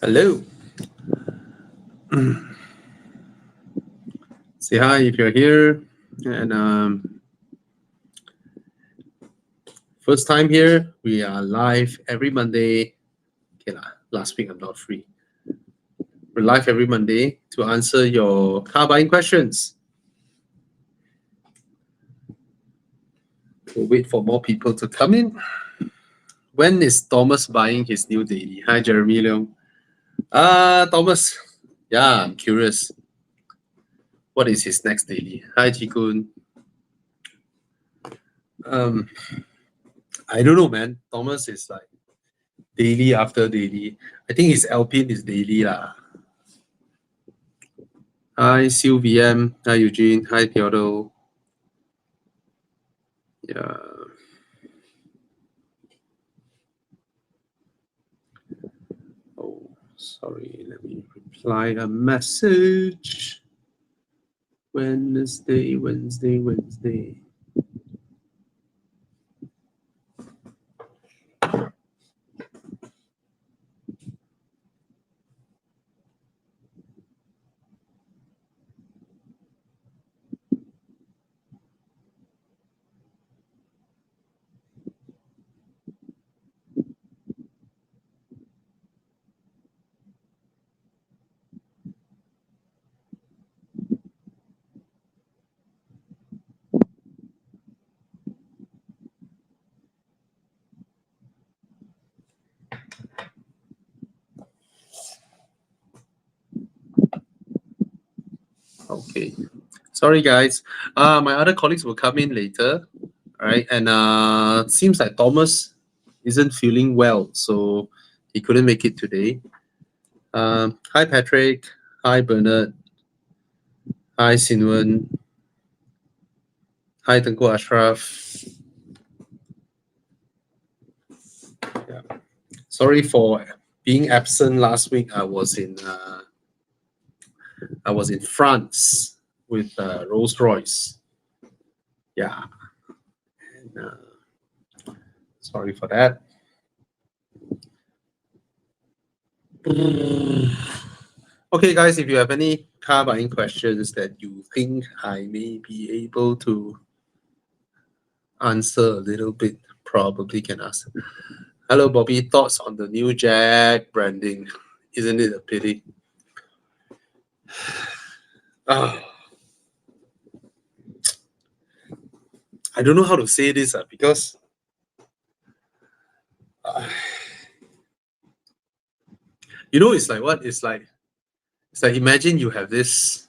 Hello. Say hi if you're here. And first time here, we are live every Monday. Okay, last week I'm not free. We're live every Monday to answer your car buying questions. We'll wait for more people to come in. When is Thomas buying his new daily? Hi, Jeremy Leong. Thomas. Yeah, I'm curious. What is his next daily? Hi, Chikun. Um, I don't know, man. Thomas is like daily after daily. I think his Alpine is daily lah. Hi, CUVM. Hi, Eugene. Hi, Theodore. Yeah. Oh, sorry. Let me reply a message. Wednesday. Okay. Sorry, guys. My other colleagues will come in later. All right. And seems like Thomas isn't feeling well, so he couldn't make it today. Hi, Patrick. Hi, Bernard. Hi, Sinwan. Hi, Tengku Ashraf. Yeah. Sorry for being absent last week. I was in France with Rolls Royce. Yeah. And, sorry for that. Okay, guys, if you have any car buying questions that you think I may be able to answer a little bit, probably can ask. Hello, Bobby. Thoughts on the new Jag branding? Isn't it a pity? Ah, I don't know how to say this because it's like what? It's like imagine you have this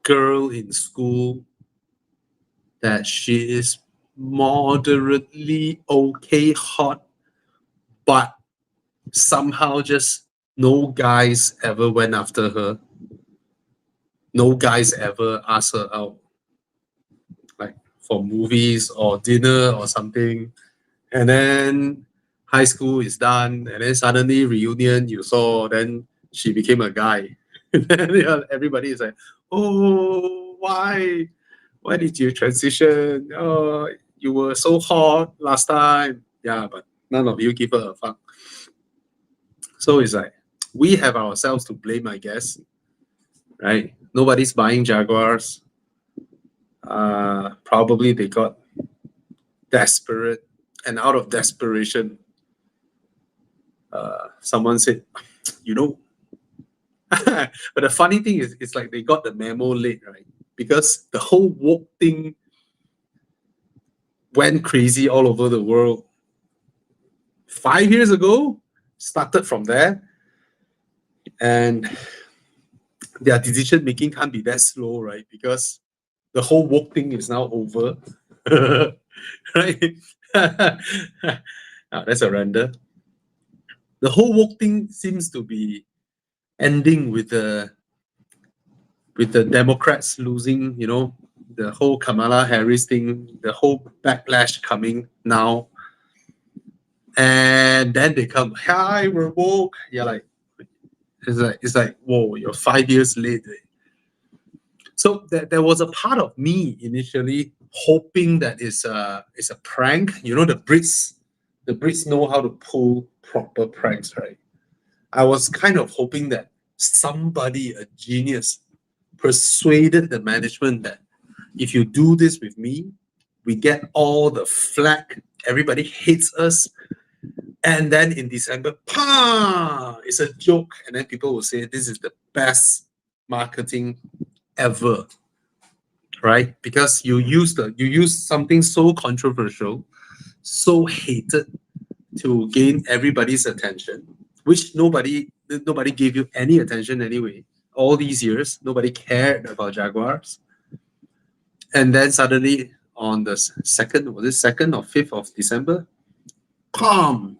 girl in school that she is moderately okay hot, but somehow just no guys ever went after her. No guys ever asked her out, like for movies or dinner or something. And then high school is done, and then suddenly reunion you saw, then she became a guy. And then everybody is like, oh, why? Why did you transition? Oh, you were so hot last time. Yeah, but none of you give her a fuck. So it's like we have ourselves to blame, I guess. Right? Nobody's buying Jaguars. Probably they got desperate, and out of desperation, someone said, you know. But the funny thing is, it's like they got the memo late, right? Because the whole woke thing went crazy all over the world 5 years ago. Started from there, and their decision making can't be that slow, right? Because the whole woke thing is now over, right? That's a render. The whole woke thing seems to be ending with the Democrats losing, the whole Kamala Harris thing, the whole backlash coming now. And then they come, hi, we're woke. You're like, it's like, whoa, you're 5 years late. So there was a part of me initially hoping that it's a prank. The Brits know how to pull proper pranks, right? I was kind of hoping that somebody, a genius, persuaded the management that if you do this with me, we get all the flack, everybody hates us, and then in December, pa, it's a joke, and then people will say this is the best marketing ever, right? Because you use something so controversial, so hated to gain everybody's attention, which nobody gave you any attention anyway. All these years, nobody cared about Jaguars, and then suddenly on the second, was it 2nd or 5th of December? Come,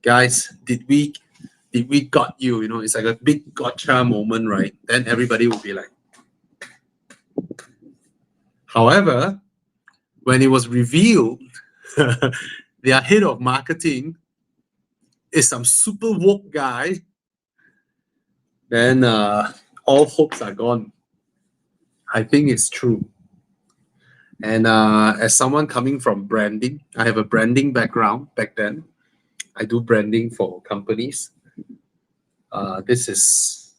guys, did we got you? You know, it's like a big gotcha moment, right? Then everybody will be like. However, when it was revealed, their head of marketing is some super woke guy, then all hopes are gone. I think it's true. And as someone coming from branding, I have a branding background back then. I do branding for companies. This is,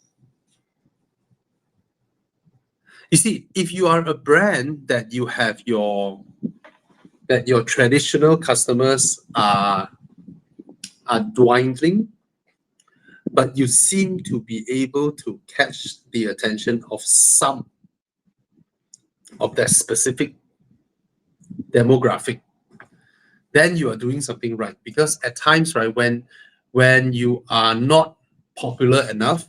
you see, if you are a brand that you have that your traditional customers are dwindling, but you seem to be able to catch the attention of some of that specific demographic, then you are doing something right. Because at times, right, when you are not popular enough,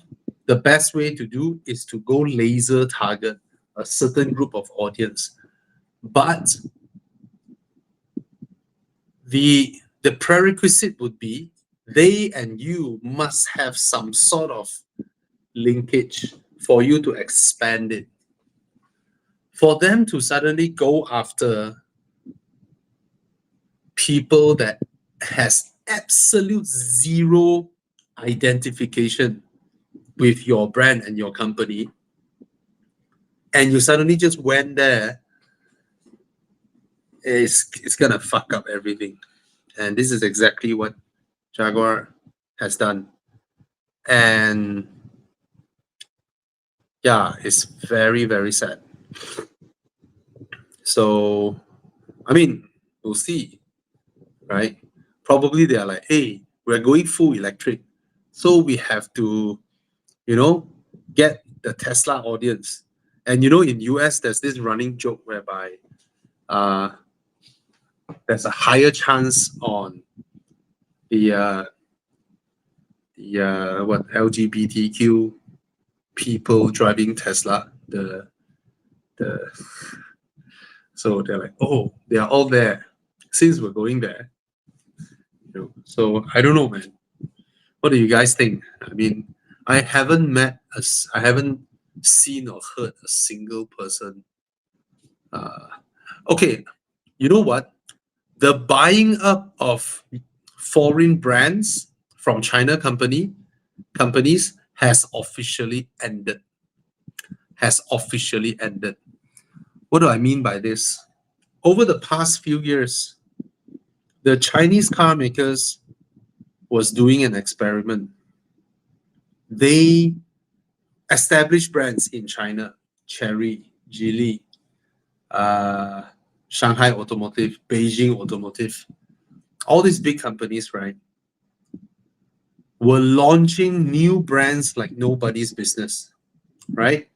the best way to do is to go laser target a certain group of audience. But the prerequisite would be they and you must have some sort of linkage for you to expand it. For them to suddenly go after people that has absolute zero identification with your brand and your company, and you suddenly just went there, it's gonna fuck up everything. And this is exactly what Jaguar has done. And yeah, it's very, very sad. So, I mean, we'll see, right? Probably they are like, hey, we're going full electric. So we have to, get the Tesla audience. And in US, there's this running joke whereby there's a higher chance on the LGBTQ people driving Tesla. So they're like, oh, they are all there. Since we're going there, So I don't know, man. What do you guys think? I mean, I haven't seen or heard a single person. Okay, you know what? The buying up of foreign brands from China companies has officially ended. Has officially ended. What do I mean by this? Over the past few years, the Chinese car makers was doing an experiment. They established brands in China, Chery, Geely, Shanghai Automotive, Beijing Automotive, all these big companies, right, were launching new brands like nobody's business, right?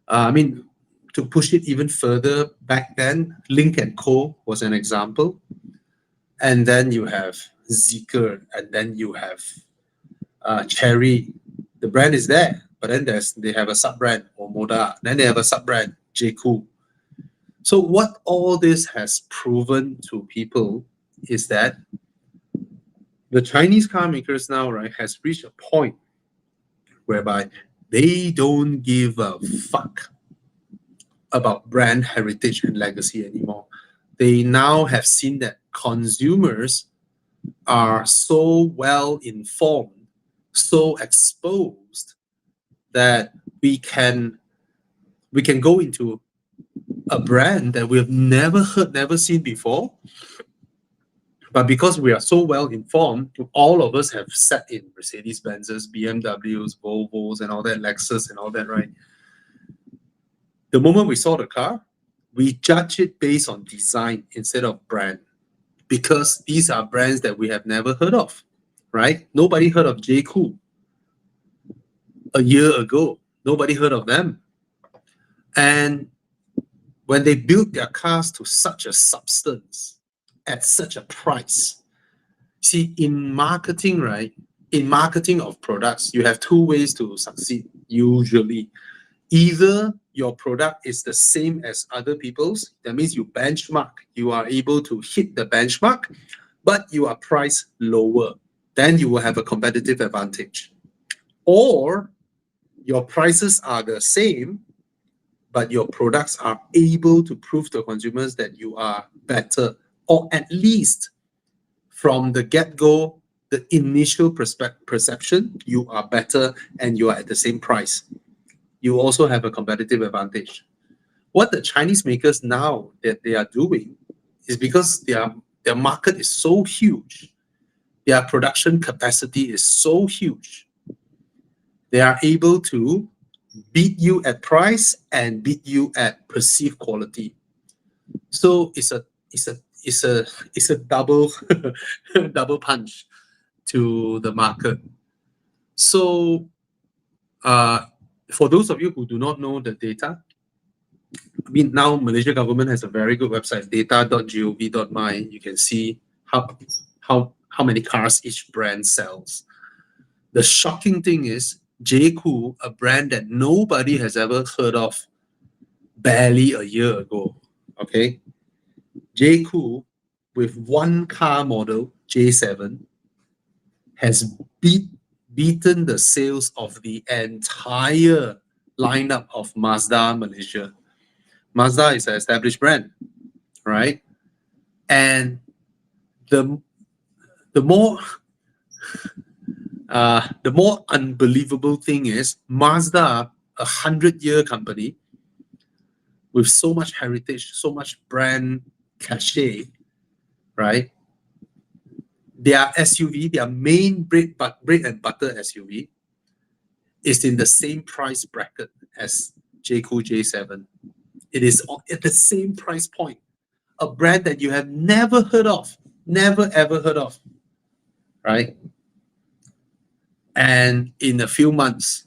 I mean, to push it even further back then, Link & Co. was an example. And then you have Zeekr, and then you have Chery. The brand is there, but then they have a sub-brand, Omoda. Then they have a sub-brand, J-Cool. So what all this has proven to people is that the Chinese car makers now, right, has reached a point whereby they don't give a fuck about brand heritage and legacy anymore. They now have seen that consumers are so well informed, so exposed, that we can go into a brand that we have never heard, never seen before, But because we are so well informed, all of us have sat in Mercedes-Benzes, BMWs, Volvos, and all that, Lexus and all that, right? The moment we saw the car, we judge it based on design instead of brand, because these are brands that we have never heard of, right? Nobody heard of Jaguar a year ago. Nobody heard of them. And when they built their cars to such a substance at such a price, see, in marketing, right? In marketing of products, you have two ways to succeed usually. Either your product is the same as other people's, that means you benchmark, you are able to hit the benchmark, but you are priced lower, then you will have a competitive advantage. Or your prices are the same, but your products are able to prove to consumers that you are better, or at least from the get-go, the initial perception, you are better and you are at the same price. You also have a competitive advantage. What the Chinese makers now that they are doing is because their market is so huge, their production capacity is so huge, they are able to beat you at price and beat you at perceived quality. So it's a double double punch to the market. So for those of you who do not know the data, I mean, now Malaysia government has a very good website, data.gov.my. You can see how many cars each brand sells. The shocking thing is Jaguar, a brand that nobody has ever heard of barely a year ago. Okay, Jaguar with one car model, J7, has beaten the sales of the entire lineup of Mazda Malaysia. Mazda is an established brand, right? And the more unbelievable thing is Mazda, 100-year company with so much heritage, so much brand cachet, right? Their SUV, their main bread and butter SUV, is in the same price bracket as Jaguar J7. It is at the same price point. A brand that you have never heard of, never ever heard of, right? And in a few months,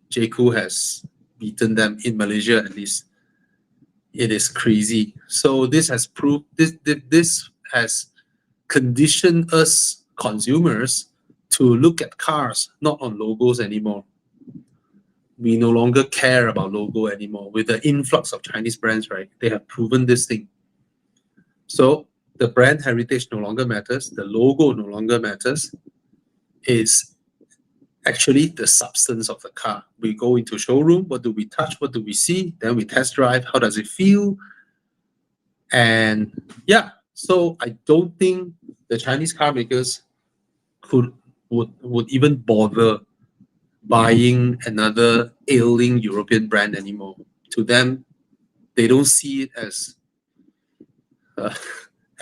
Jaguar has beaten them in Malaysia at least. It is crazy. So this has proved this has conditioned us consumers to look at cars not on logos anymore. We no longer care about logo anymore. With the influx of Chinese brands, right? They have proven this thing. So the brand heritage no longer matters. The logo no longer matters. It's actually the substance of the car. We go into showroom. What do we touch? What do we see? Then we test drive. How does it feel? And yeah, so I don't think the Chinese car makers would even bother buying another ailing European brand anymore. To them, they don't see it as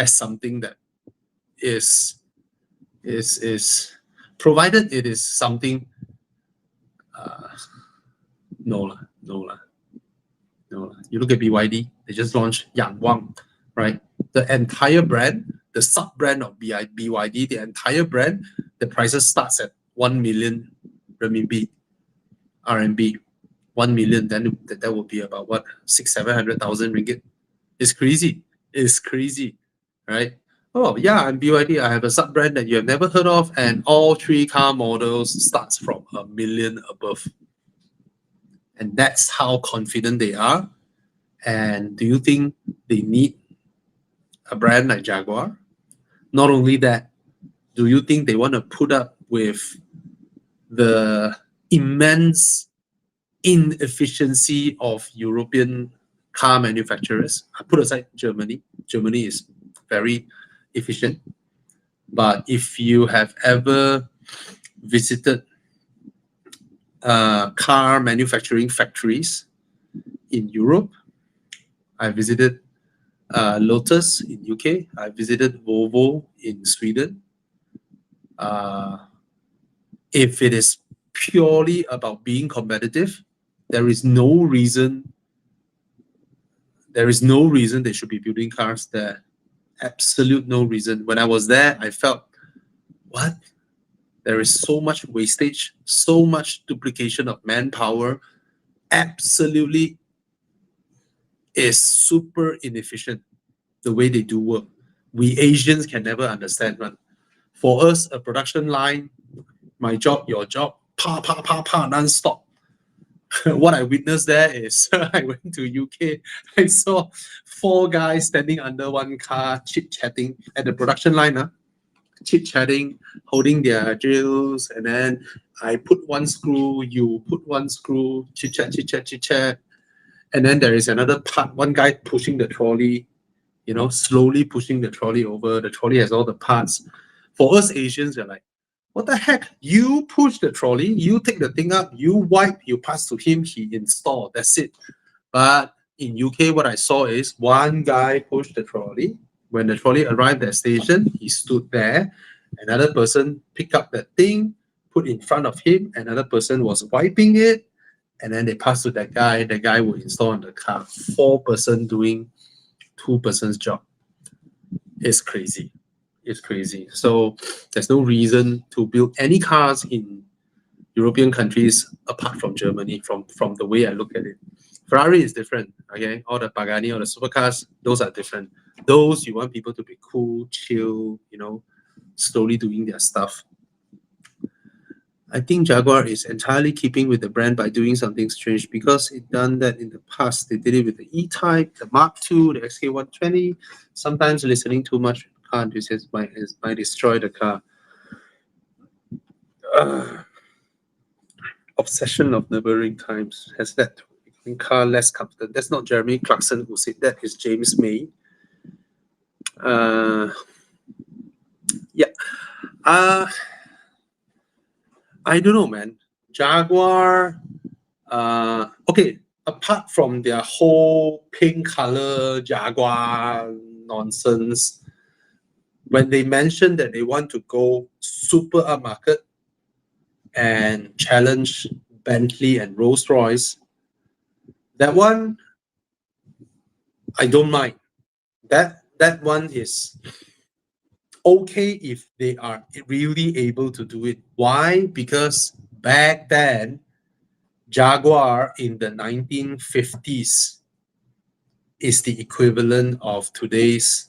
something that is provided it is something. No lah. You look at BYD, they just launched Yang Wang, right? The entire brand, the sub brand of BYD, the entire brand, the prices starts at 1 million RMB, 1 million. Then that would be about what, 600,000-700,000 ringgit. It's crazy, right? Oh yeah, I'm BYD. I have a sub brand that you have never heard of, and all three car models starts from 1 million above. And that's how confident they are. And do you think they need a brand like Jaguar? Not only that, do you think they want to put up with the immense inefficiency of European car manufacturers? I put aside Germany. Germany is very efficient. But if you have ever visited car manufacturing factories in Europe, I visited Lotus in UK. I visited Volvo in Sweden. Uh, if it is purely about being competitive, there is no reason. There is no reason they should be building cars there. Absolute no reason. When I was there, I felt, what? There is so much wastage, so much duplication of manpower. Absolutely is super inefficient the way they do work. We Asians can never understand, man. For us, a production line, my job, your job, pa pa pa pa non-stop. What I witnessed there is I went to UK, I saw 4 guys standing under one car chit-chatting at the production line, chit-chatting, holding their drills, and then I put one screw, you put one screw, chit-chat, chit-chat, chit-chat. And then there is another part, one guy pushing the trolley, slowly pushing the trolley over. The trolley has all the parts. For us Asians, we're like, what the heck? You push the trolley, you take the thing up, you wipe, you pass to him, he install. That's it. But in UK, what I saw is one guy pushed the trolley. When the trolley arrived at station, he stood there. Another person picked up that thing, put in front of him. Another person was wiping it. And then they pass to that guy. The guy will install on the car. 4 person doing 2 person's job. It's crazy. It's crazy. So there's no reason to build any cars in European countries apart from Germany, from the way I look at it. Ferrari is different, okay? All the Pagani, all the supercars, those are different. Those you want people to be cool, chill, slowly doing their stuff. I think Jaguar is entirely keeping with the brand by doing something strange because it done that in the past. They did it with the E-Type, the Mark II, the XK120. Sometimes listening too much car enthusiasts might destroy the car. Obsession of neighboring times has led to making car less comfortable. That's not Jeremy Clarkson who said that, is James May. Yeah. I don't know, man. Jaguar, okay, apart from their whole pink color Jaguar nonsense, when they mentioned that they want to go super upmarket and challenge Bentley and Rolls-Royce, that one, I don't mind. That one is okay if they are really able to do it. Why? Because back then, Jaguar in the 1950s is the equivalent of today's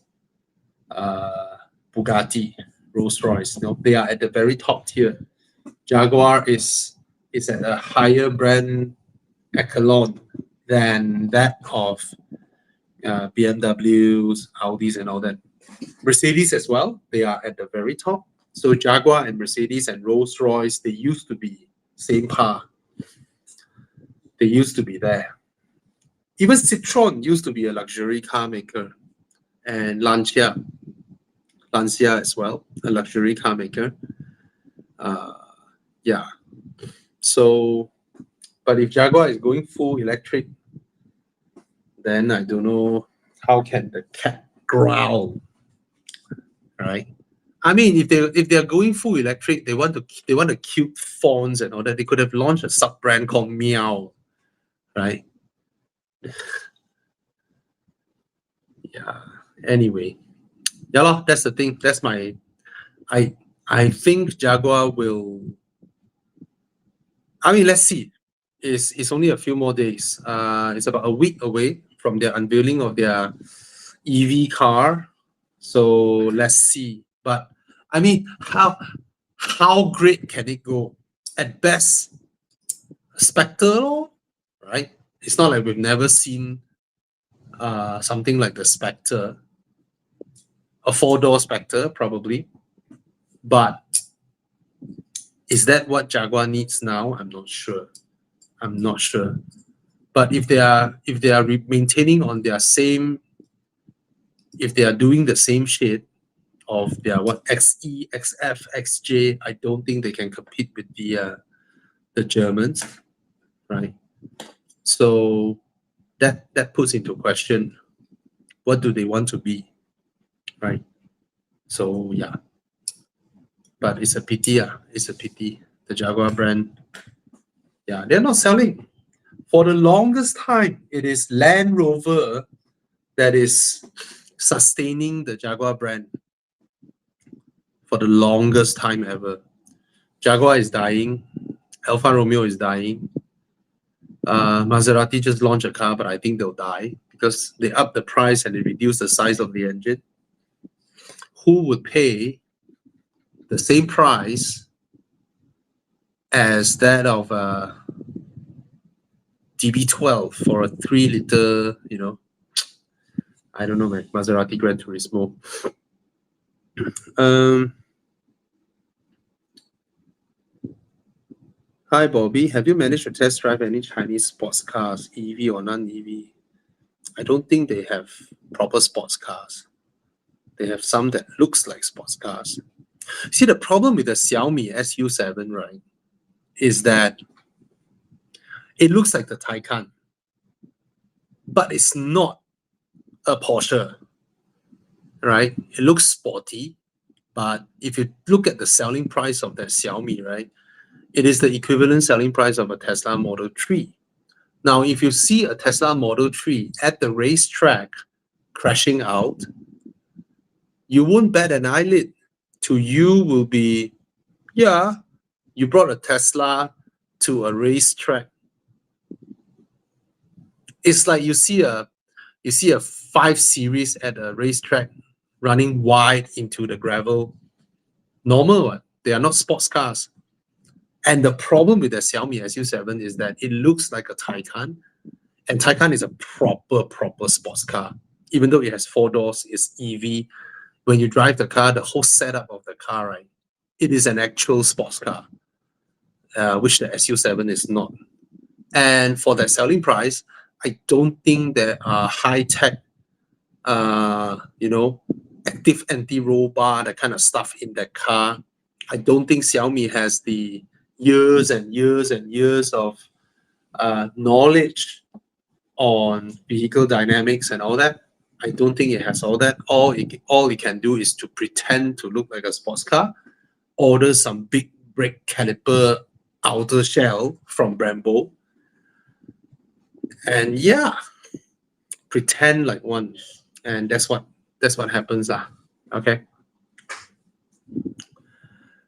Bugatti, Rolls-Royce. They are at the very top tier. Jaguar is at a higher brand echelon than that of BMWs, Audis, and all that. Mercedes as well, they are at the very top. So Jaguar and Mercedes and Rolls-Royce, they used to be same par. They used to be there. Even Citroën used to be a luxury car maker, and Lancia as well, a luxury car maker. Yeah. So, but if Jaguar is going full electric, then I don't know how can the cat growl, right? I mean, if they're going full electric, they want the cute fonts and all that. They could have launched a sub brand called Meow, right? Yeah. Anyway, yeah, that's the thing. That's my. I think Jaguar will. I mean, let's see. It's only a few more days. It's about a week away from their unveiling of their EV car. So let's see. But I mean, how great can it go? At best, Spectre, right? It's not like we've never seen something like the Spectre, a 4-door Spectre probably. But is that what Jaguar needs now? I'm not sure. But if they are maintaining on their same, if they are doing the same shit of their XE, XF, XJ, I don't think they can compete with the Germans, right? So that puts into question What do they want to be, right? So yeah, but it's a pity. It's a pity. The Jaguar brand, yeah, they're not selling. For the longest time, it is Land Rover that is sustaining the Jaguar brand for the longest time ever. Jaguar is dying. Alfa Romeo is dying. Maserati just launched a car, but I think they'll die because they up the price and they reduce the size of the engine. Who would pay the same price as that of a DB12 for a 3 liter, I don't know, man. Maserati Gran Turismo. Hi, Bobby. Have you managed to test drive any Chinese sports cars, EV or non-EV? I don't think they have proper sports cars. They have some that looks like sports cars. See, the problem with the Xiaomi SU7, right, is that it looks like the Taycan, but it's not a Porsche, right? It looks sporty, but if you look at the selling price of that Xiaomi, right, it is the equivalent selling price of a Tesla Model 3. Now, if you see a Tesla Model 3 at the racetrack crashing out, you won't bat an eyelid. To you will be, yeah, you brought a Tesla to a racetrack. It's like you see a 5 Series at a racetrack running wide into the gravel. Normal one. They are not sports cars. And the problem with the Xiaomi SU7 is that it looks like a Taycan, and Taycan is a proper sports car. Even though it has 4 doors, it's EV. When you drive the car, the whole setup of the car, right, it is an actual sports car, which the SU7 is not. And for that selling price, I don't think there are high-tech, active anti-roll bar, that kind of stuff in that car. I don't think Xiaomi has the years and years and years of knowledge on vehicle dynamics and all that. I don't think it has all that. All it can do is to pretend to look like a sports car, order some big brake caliper outer shell from Brembo, and yeah, pretend like one. And that's what happens. Okay.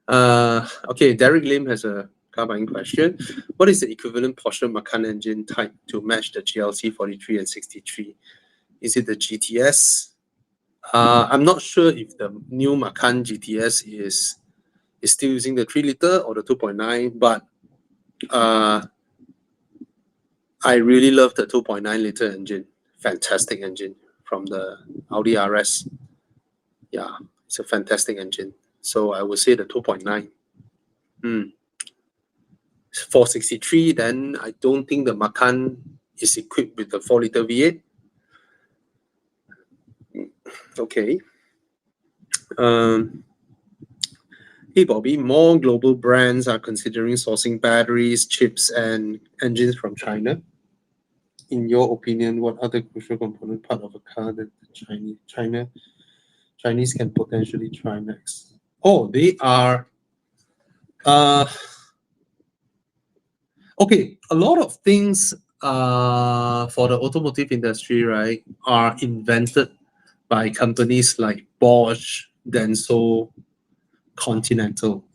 Okay, Derek Lim has a car buying question. What is the equivalent Porsche Macan engine type to match the GLC 43 and 63? Is it the GTS? I'm not sure if the new Macan GTS is still using the 3 liter or the 2.9, but I really love the 2.9 liter engine. Fantastic engine from the Audi RS. Yeah, it's a fantastic engine. So I would say the 2.9. For 63, then I don't think the Macan is equipped with the 4 liter V8. Okay. Hey Bobby, more global brands are considering sourcing batteries, chips, and engines from China. In your opinion, what other crucial component part of a car that the Chinese can potentially try next? Oh, they are. Okay, a lot of things for the automotive industry, right, are invented by companies like Bosch, Denso, Continental.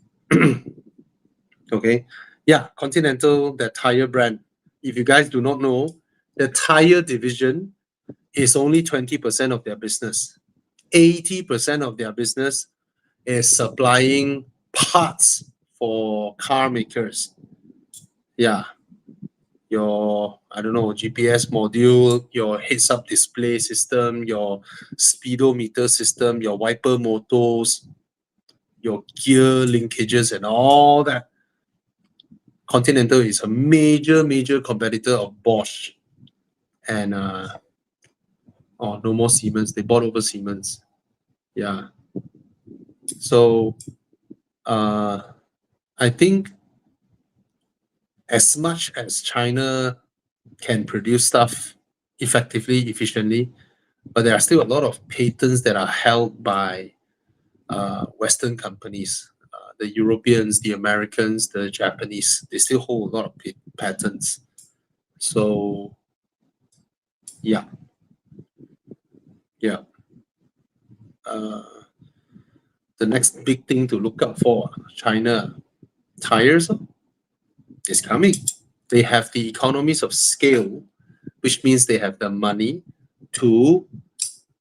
Okay, yeah, Continental, the tire brand. If you guys do not know, the tire division is only 20% of their business. 80% of their business is supplying parts for car makers. Yeah, your, I don't know, GPS module, your heads-up display system, your speedometer system, your wiper motors, your gear linkages, and all that. Continental is a major competitor of Bosch. And no more Siemens. They bought over Siemens. Yeah. So I think as much as China can produce stuff effectively, efficiently, but there are still a lot of patents that are held by Western companies. The Europeans, the Americans, the Japanese, they still hold a lot of patents. So, yeah, yeah. Uh, the next big thing to look out for, China tires is coming. They have the economies of scale, which means they have the money to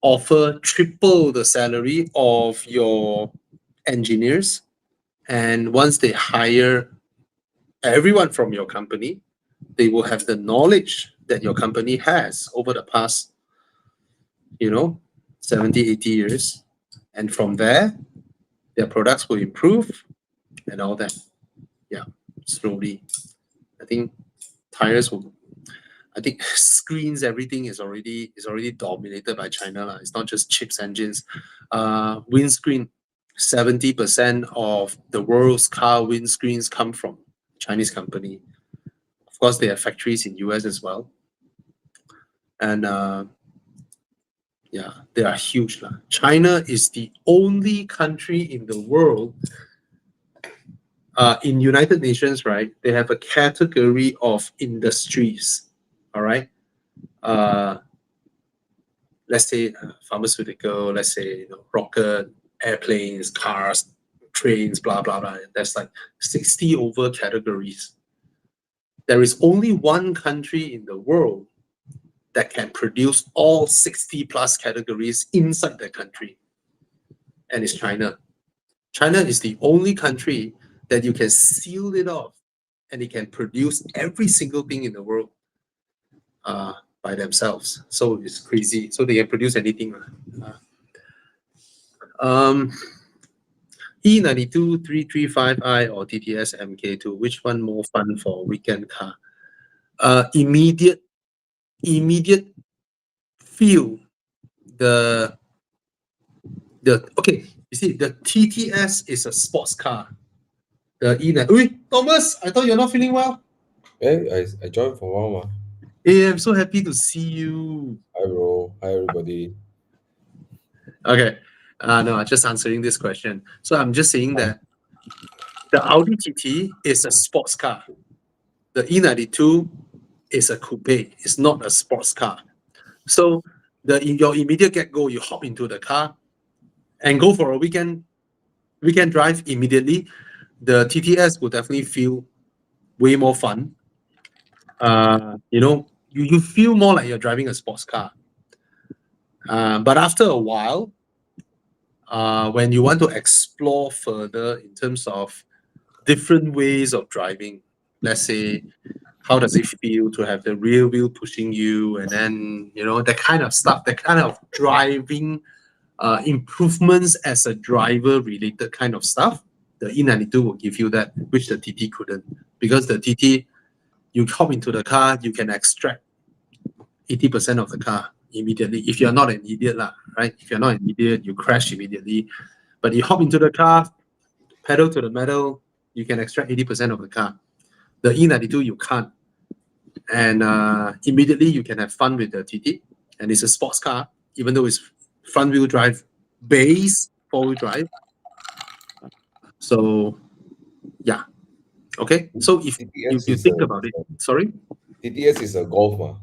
offer triple the salary of your engineers. And once they hire everyone from your company, they will have the knowledge that your company has over the past, you know, 70, 80 years. And from there, their products will improve and all that. Yeah, slowly. I think tires will I think screens, everything is already dominated by China. Lah. It's not just chips, engines. Windscreen, 70% of the world's car windscreens come from Chinese company. Of course, they have factories in US as well. And yeah, they are huge. Lah. China is the only country in the world, in United Nations, right? They have a category of industries. All right. Uh, let's say pharmaceutical, let's say rocket, airplanes, cars, trains, blah blah blah. There's like 60 over categories. There is only one country in the world that can produce all 60 plus categories inside the country, and it's China. China is the only country that you can seal it off and it can produce every single thing in the world by themselves. So it's crazy. So they can produce anything. Um, E92 335i or TTS MK2, which one more fun for weekend car? Immediate feel. The okay, you see, the TTS is a sports car. The E9. Wait, Thomas, I thought you're not feeling well. I joined for a while, ma. Hey, I'm so happy to see you. Hi, bro. Hi, everybody. Okay. No, I'm just answering this question. So I'm just saying that the Audi TT is a sports car. The E92 is a coupe. It's not a sports car. So in your immediate get go, you hop into the car and go for a weekend drive immediately. The TTS will definitely feel way more fun. You feel more like you're driving a sports car. But after a while, when you want to explore further in terms of different ways of driving, let's say, how does it feel to have the rear wheel pushing you, and then that kind of stuff, that kind of driving improvements as a driver related kind of stuff, the E92 will give you that, which the TT couldn't. Because the TT, you hop into the car, you can extract 80% of the car immediately. If you're not an idiot, lah, right? If you're not an idiot, you crash immediately. But you hop into the car, pedal to the metal, you can extract 80% of the car. The E92, you can't. And immediately you can have fun with the TT. And it's a sports car, even though it's front wheel drive base, 4-wheel drive. So yeah, okay. So if TTS you is a think about it, sorry. TTS is a golf, ma.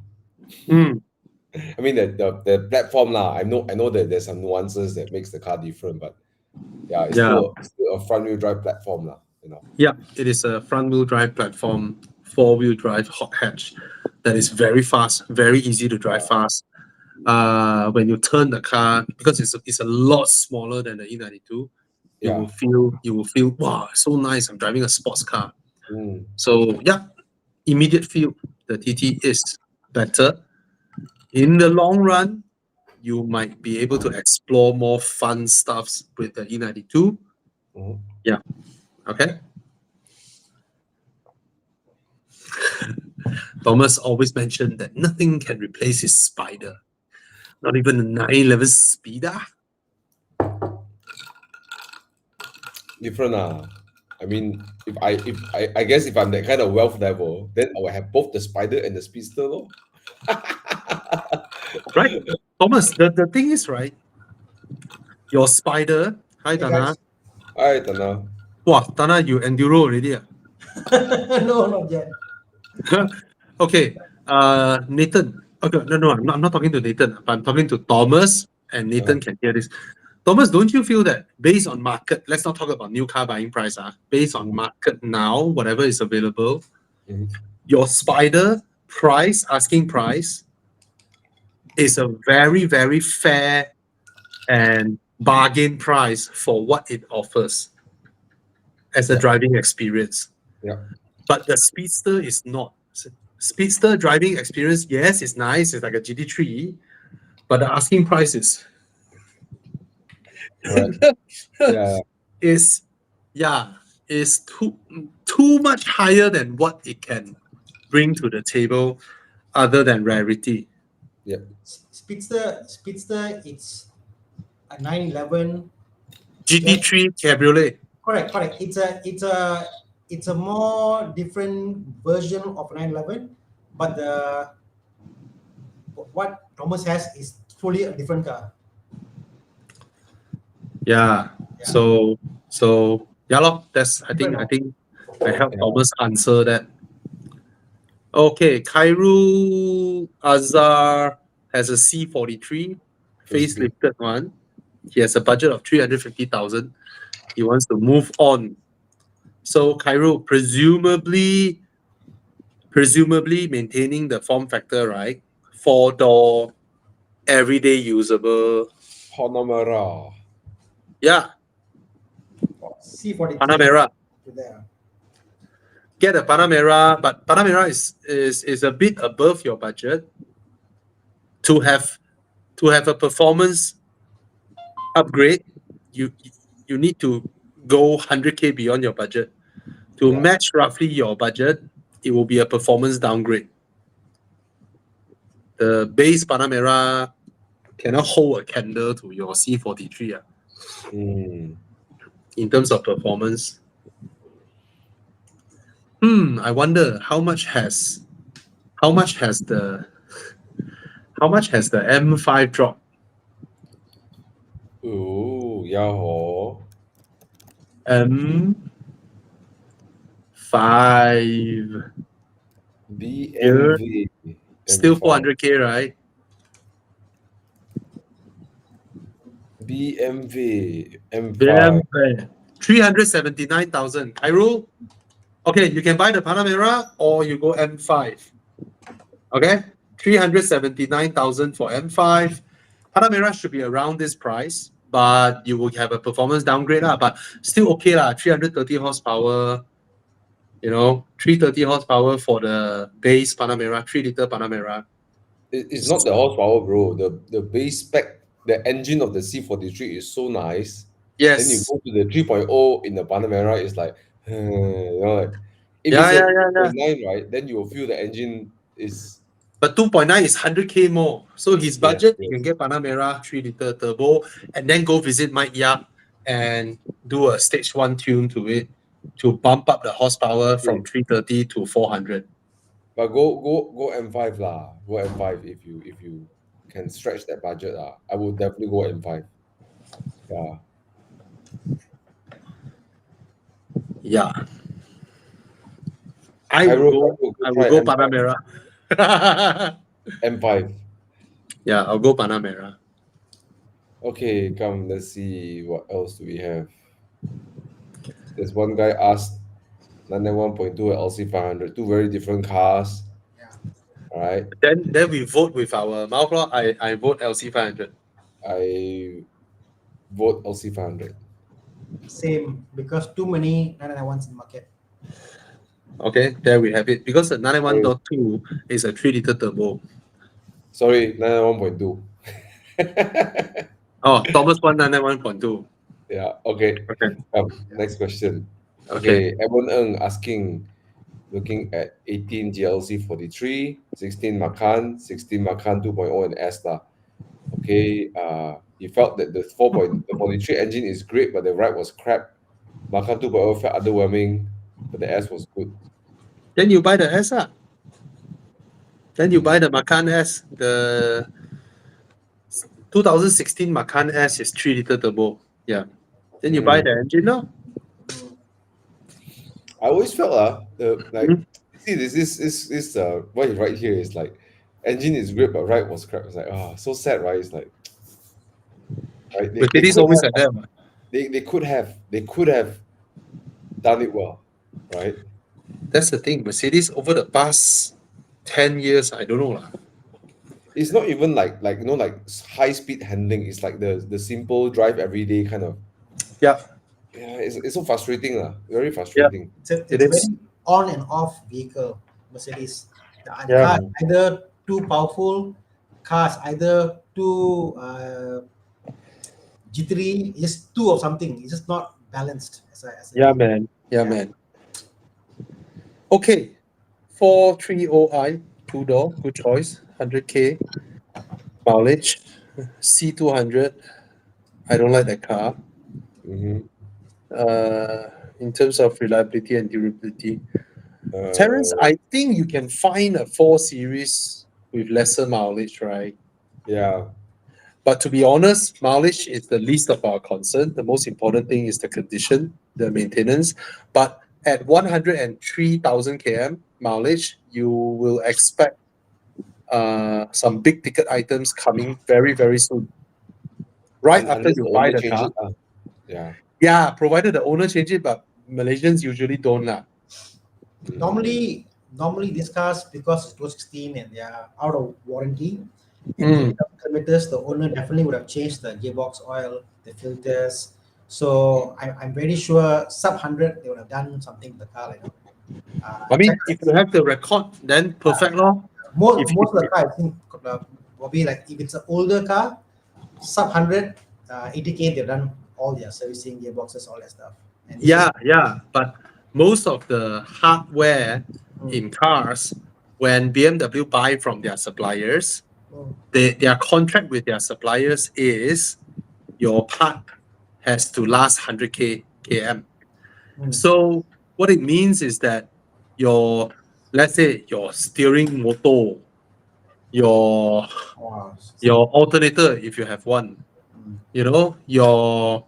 Mm, I mean the platform lah. I know that there's some nuances that makes the car different, but yeah, it's yeah, still a front wheel drive platform lah. yeah. It is a front wheel drive platform, 4-wheel drive hot hatch that is very fast, very easy to drive fast. When you turn the car, because it's a lot smaller than the E92, Yeah. you will feel wow, so nice. I'm driving a sports car. Mm. So yeah, immediate feel. The TT is better. In the long run, you might be able to explore more fun stuffs with the E92. Mhm. Yeah. Okay. Thomas always mentioned that nothing can replace his Spider. Not even the 911 Speeder. Different ah. I mean, if I guess if I'm that kind of wealth level, then I will have both the Spider and the Speedster, lor. right? Thomas, the thing is, right? Your Spider, hi Hey Dana. guys. I don't know. Wow, Dana, you enduro already. No, not yet. Okay, Nathan. Okay, no, I'm not talking to Nathan, but I'm talking to Thomas, and Nathan can hear this. Thomas, don't you feel that based on market, let's not talk about new car buying price, based on market now, whatever is available, Mhm. your Spider price, asking price, is a very, very fair and bargain price for what it offers as a Yeah. driving experience. Yeah. But the Speedster is not. Speedster driving experience, yes, it's nice. It's like a GT3, but the asking price is Correct. Yeah. is yeah is too much higher than what it can bring to the table, other than rarity. Yeah. Speedster, it's a 911. Just GT3 Cabriolet. correct. It's a more different version of 911, but the what Thomas has is fully a different car. Yeah. Yeah, So yeah, lor, that's different. I think I helped Yeah. Thomas answer that. Okay, Kairu Azar has a C43 First speed. facelifted one. He has a budget of 350,000. He wants to move on. So Kairu, presumably maintaining the form factor, right? Four-door, everyday usable. Panamera. Yeah, C43 Panamera. there. Get a Panamera, but Panamera is a bit above your budget. To have a performance upgrade, you you need to go 100K beyond your budget. To Yeah. match roughly your budget, it will be a performance downgrade. The base Panamera cannot hold a candle to your C43 Mm. in terms of performance. I wonder how much has the M5 dropped? Ooh, yeah. Ho. M5 here BMV still M5. 400K, right? BMV M5. Then 379,000. Cairo, okay, you can buy the Panamera or you go M5. Okay, 379,000 for M5. Panamera should be around this price, but you will have a performance downgrade, but still okay, 330 horsepower. 330 horsepower for the base Panamera, 3-liter Panamera. It's not the horsepower, bro. The base spec, the engine of the C43 is so nice. Then you Yes. go to the 3.0 in the Panamera, it's like, like if Yeah, it's a yeah, yeah, yeah. 2.9, right, then you will feel the engine is But 2.9 is 100K more. So his yes, budget, you yes. can get Panamera 3-liter turbo and then go visit Mike Yap and do a stage 1 tune to it to bump up the horsepower Okay. from 330 to 400. But go M5 lah. Go M5 if you can stretch that budget lah. I would definitely go M5. Yeah. Yeah. I Cairo, would go Cairo, go I would try go M5. Panamera. M5. Yeah, I'll go Panamera. Okay, come, let's see what else do we have. There's one guy asked 991.2 and LC500, two very different cars. Yeah. All right. Then we vote with our mouth law. I vote LC500. I vote LC500. Same, because too many 991s in the market. Okay, there we have it. Because the Sorry, 991.2 is a 3-liter turbo. sorry 991.2. Oh, Thomas 191.2. Yeah, okay. Okay. Next question. Okay. Okay, Evan Ng asking, looking at 18 GLC 43, 16 Macan, 16 Macan 2.0 and S lah. Okay, he felt that the 43 engine is great, but the ride was crap. Macan 2.0 felt underwhelming, but the S was good. Then you buy the S. Then you buy the Macan S. The 2016 Macan S is 3 liter turbo. Yeah. Then you buy Mm. the engine now. Mm. I always felt the like Mhm. see this what you write here is like engine is great but ride was crap. It's like so sad, right? It's like right they Mercedes could always have like that. Man. they could have done it well, right? That's the thing. Mercedes over the past 10 years, I don't know. Lah. It's not even like high speed handling. It's like the simple drive every day kind of. Yeah, Yeah, it's so frustrating, very yeah, frustrating. it It's a is. very on and off vehicle, Mercedes. The Yeah, car is Mm. either too powerful, cars either too jittery, just two of something. It's just not balanced as a yeah, vehicle. man. Yeah, Yeah. man. Okay. 430i, two door, good choice. 100K mileage. C200. I don't like that car. Mm-hmm. In terms of reliability and durability. Terence, Uh, I think you can find a 4 Series with lesser mileage, right? yeah, But to be honest, mileage is the least of our concern. The most important thing is the condition, the maintenance. But at 103,000 km mileage, you will expect some big ticket items coming very, very soon, right after unless you the buy owner the change car. it. Yeah. Yeah, provided the owner change it, but Malaysians usually don't. Lah. Mm. Normally these cars, because it's 2016 and they are out of warranty, at Mm. 80,000 kilometers, the owner definitely would have changed the gearbox oil, the filters. So I'm very sure sub 100 they would have done something to the car, like I check mean, if you have the record, then perfect law. most If most of the car. I think probably like if it's an older car, sub 100, 80K they've done all their servicing, gearboxes, all that stuff, and it's just yeah, yeah, but most of the hardware mm, in cars, when BMW buy from their suppliers, mm, their contract with their suppliers is your part has to last 100K km. mm. So what it means is that your, let's say your steering motor, your Wow, your alternator if you have one, mm, your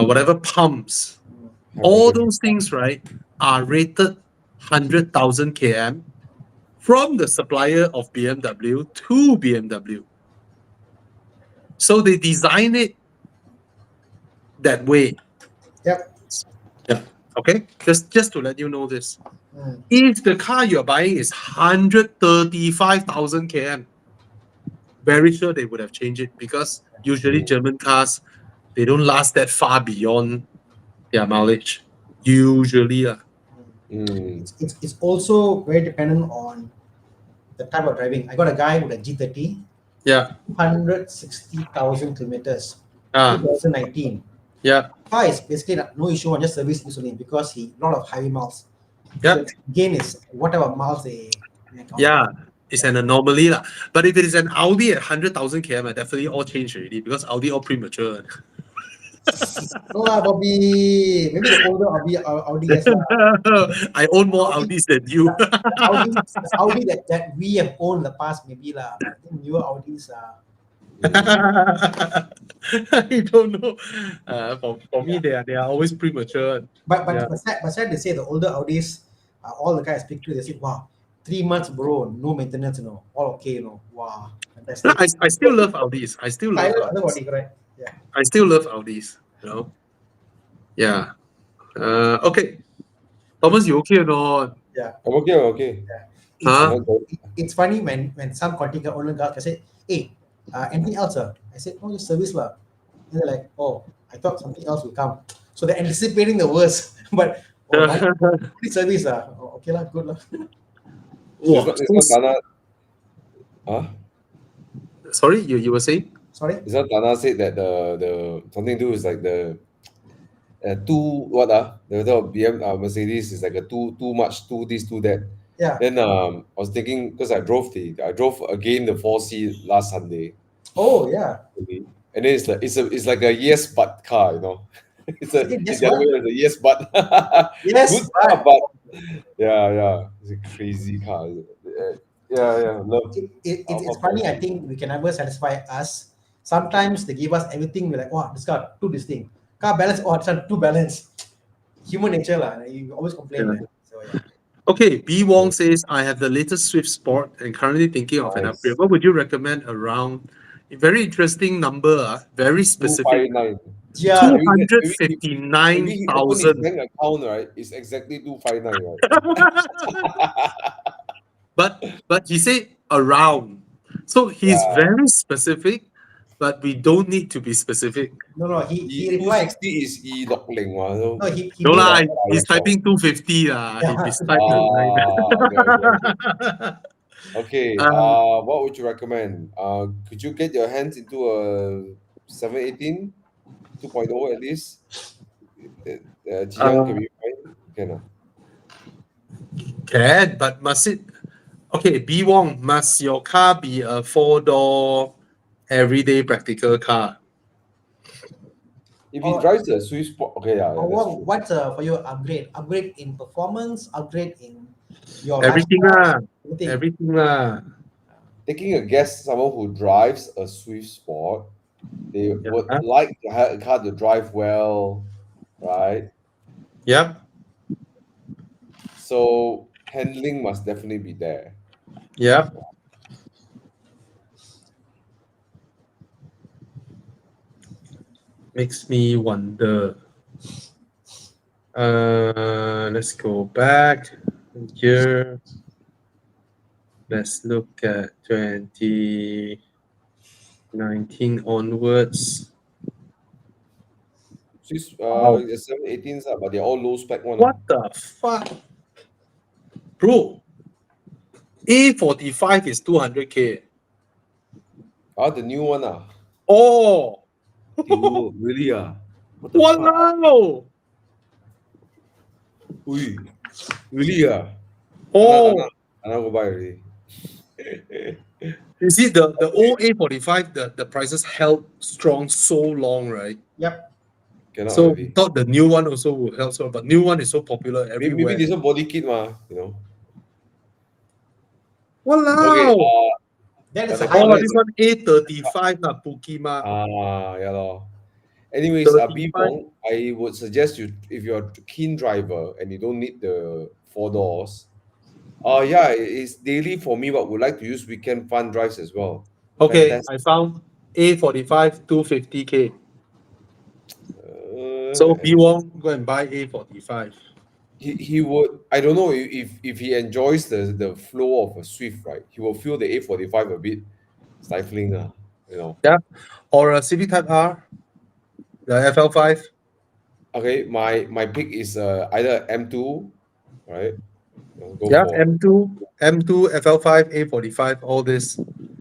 whatever pumps, mm. High all pressure. those things, right, are rated 100,000 km from the supplier of BMW to BMW. So they design it that way. Yep. Yeah. Okay. Just to let you know this. Mm. If the car you're buying is 135,000 km, very sure they would have changed it because usually Mm. German cars they don't last that far beyond their mileage. Usually, Mm. It's also very dependent on the type of driving. I got a guy with a G30, yeah, 160,000 kilometers, ah, 2019. yeah, Car is basically no issue on just service insulin because he lot of highway miles. yeah, So gain is whatever miles they count. yeah. It's an anomaly, lah. But if it is an Audi at 100,000 km, definitely all changed already because Audi all premature. No lah, Bobby. Maybe the older Audi yes lah. I own more Audi, Audis than you. the Audi that we have owned in the past maybe lah. But I think newer Audis Mm. I don't know. For me, yeah. they are always premature. But Yeah. but but sad to say the older Audis, all the guys I speak to, they say, wow, 3 months, bro, no maintenance, all okay, wow, No, fantastic. I still love Audis. I still love I love Audis. Audi, correct? Yeah. I still love Audis. Yeah. Okay. Thomas, you okay or not? Yeah. I'm okay. Yeah. It's I'm Huh? not going. it's funny when some Cortica owner guys can say, hey, anything else, sir? I said, oh, just service lah. And they're like, oh, I thought something else will come. So they're anticipating the worst. But oh, no, only service oh, okay lah, good lah. Wow. It's not Dana. Huh? Sorry, you were saying? Sorry. It's not Dana said that the something to do is like the too what the BM Mercedes is like a too much too this too that. Yeah. Then I was thinking because I drove again the 4C last Sunday. Oh yeah. Okay. And then it's like a yes but car, It's Yes, the other what? way, it's a yes but Yes, good car, but but yeah, it's a crazy car. Yeah. Love. It's funny. I think we can never satisfy us. Sometimes they give us everything. We're like, wow, this car too this thing. Car balance, oh, this one too balance. Human nature, lah. You always complain, Yeah. man. So yeah. Okay, B Wong says, I have the latest Swift Sport and currently thinking of an Nice. upgrade. What would you recommend around? A very interesting number, very specific. 259. Yeah. Maybe he opened his 259,000. bank account, right? It's exactly 259, right? but he said around. So he's Yeah. very specific, but we don't need to be specific. No. He The replied. 260 is E Lok Leng, so No, he No made lah, a, he's typing 250 lah. He yeah. mistyped the line. Okay. Um, What would you recommend? Could you get your hands into a 718 2.0 at least? Jiang, can we find? Can can, but must it? Okay, B Wong, must your car be a 4-door everyday practical car? If he Oh, drives the Swiss Sport, okay, yeah, oh, that's true. what's for you upgrade? Upgrade in performance, upgrade in your Everything lifestyle, lah. everything. Everything lah. Taking a guess, someone who drives a Swift Sport, they would Yeah. like to have a car to drive well, right? Yep. So handling must definitely be there. Yep. Makes me wonder. Let's go back here. Let's look at 2019 onwards. Swiss, Wow. 718s, but they're all low spec one. What the fuck? Bro, A45 is 200K. The new one, Oh, Dude, really, What the fuck? wow. Ui, really, Oh, I go buy already. you see the old A45, the prices held strong so long, right? Yep. Cannot So we already. thought the new one also would help, but new one is so popular Maybe everywhere. this one body kit, you know. Walao. Okay, That is the a high Oh, colour risk. this one A35 lah, Pukima. yeah lor. Anyways, 35. Bipong, I would suggest you, if you're a keen driver and you don't need the 4 doors, yeah, it's daily for me, but would like to use weekend fun drives as well. Okay, Fantastic. I found A45 250K. Uh, So B Wong go and buy A45. he would, I don't know if he enjoys the flow of a Swift, right? He will feel the A45 a bit stifling, you know. Yeah, or a Civic Type R, the FL5. Okay, my pick is either M2, right? Go Yeah, for M2, FL5, A45, all this.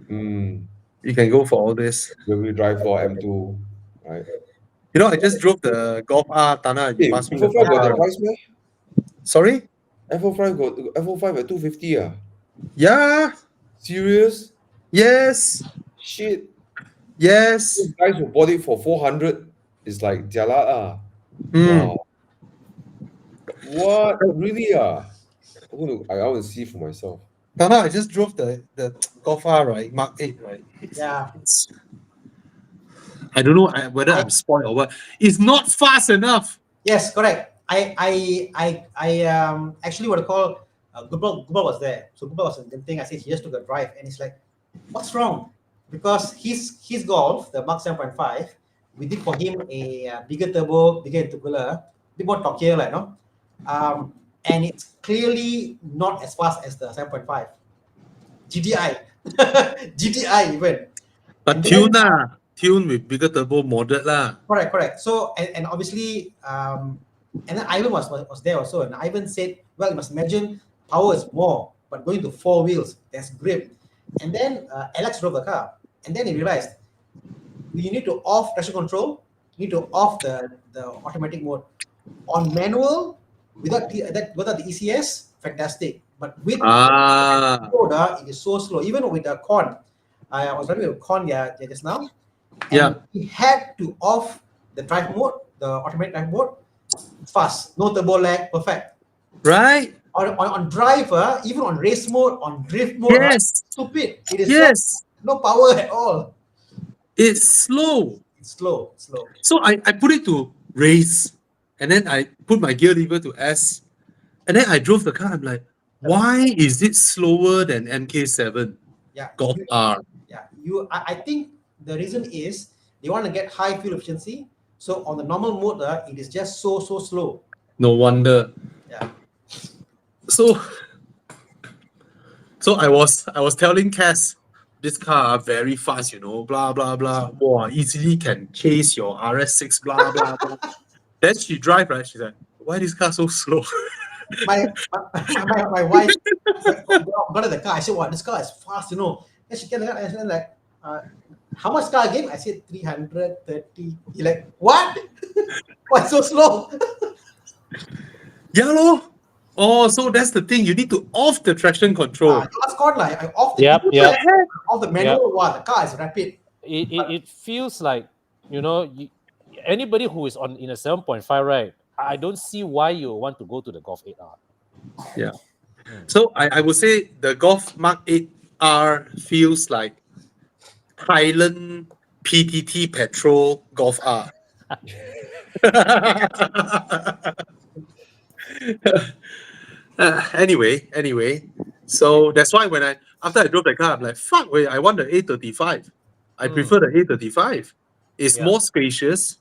mm, You can go for all this. wheel drive for M2, right? You know, I just drove the Golf R, Tana. You Hey, passed me the F05 Golf got that R. price, man? Sorry? F05 at 250, Yeah. Serious? Yes. Shit. Yes. Those guys who bought it for 400 is like jialat. Mm. Wow. What? Really? I want to see for myself. Tana, I just drove the Golf R, right? Mark 8, right? Yeah. I don't know whether I'm spoiled or what. It's not fast enough. Yes, correct. I actually what I call Gupal was there. So Gupal was the thing. I said he just took a drive, and he's like, "What's wrong?" Because his Golf, the Mark 7.5, we did for him a bigger turbo, bigger intercooler, bit more torquier, like no, and it's clearly not as fast as the 7.5 GTI, GTI even. But And then- tune with bigger turbo modded lah. Correct. So and obviously, and then Ivan was there also, and Ivan said, "Well, you must imagine power is more, but going to 4 wheels, there's grip." And then Alex drove the car, and then he realized you need to off traction control, you need to off the automatic mode. On manual, without the ECS, fantastic. But with mode, it is so slow. Even with the Con, I was driving with Con just now. And he had to off the drive mode, the automatic drive mode. Fast, no turbo lag, perfect. Right? on drive, even on race mode, on drift mode, right? Yes. Stupid. It is Yes. just no power at all. It's slow. It's slow. Slow. So I put it to race, and then I put my gear lever to S, and then I drove the car. I'm like, why is it slower than MK7 Yeah. Golf you- R? Yeah. I think the reason is they want to get high fuel efficiency. So on the normal mode, it is just so slow. No wonder. Yeah. So I was telling Cass, this car very fast, blah blah blah. Wow, easily can chase your RS6, blah blah blah. Then she drive, right? She's like, why this car so slow? My wife got in the car. I said, "Wow, this car is fast, you know." And she came and I said, like, "How much car again?" I said 330. He like, "What? Why so slow?" Yeah, lor. Oh, so that's the thing. You need to off the traction control. You ask God, like, I off the Yep, yep. off the manual. Wow, the car is rapid. It feels like, anybody who is in a 7.5, right? I don't see why you want to go to the Golf 8R. Yeah. So I would say the Golf Mark 8R feels like Thailand PTT petrol Golf R. Anyway, so that's why when after I drove the car, I'm like, fuck, wait, I want the A35. I prefer the A35. It's Yeah. more spacious,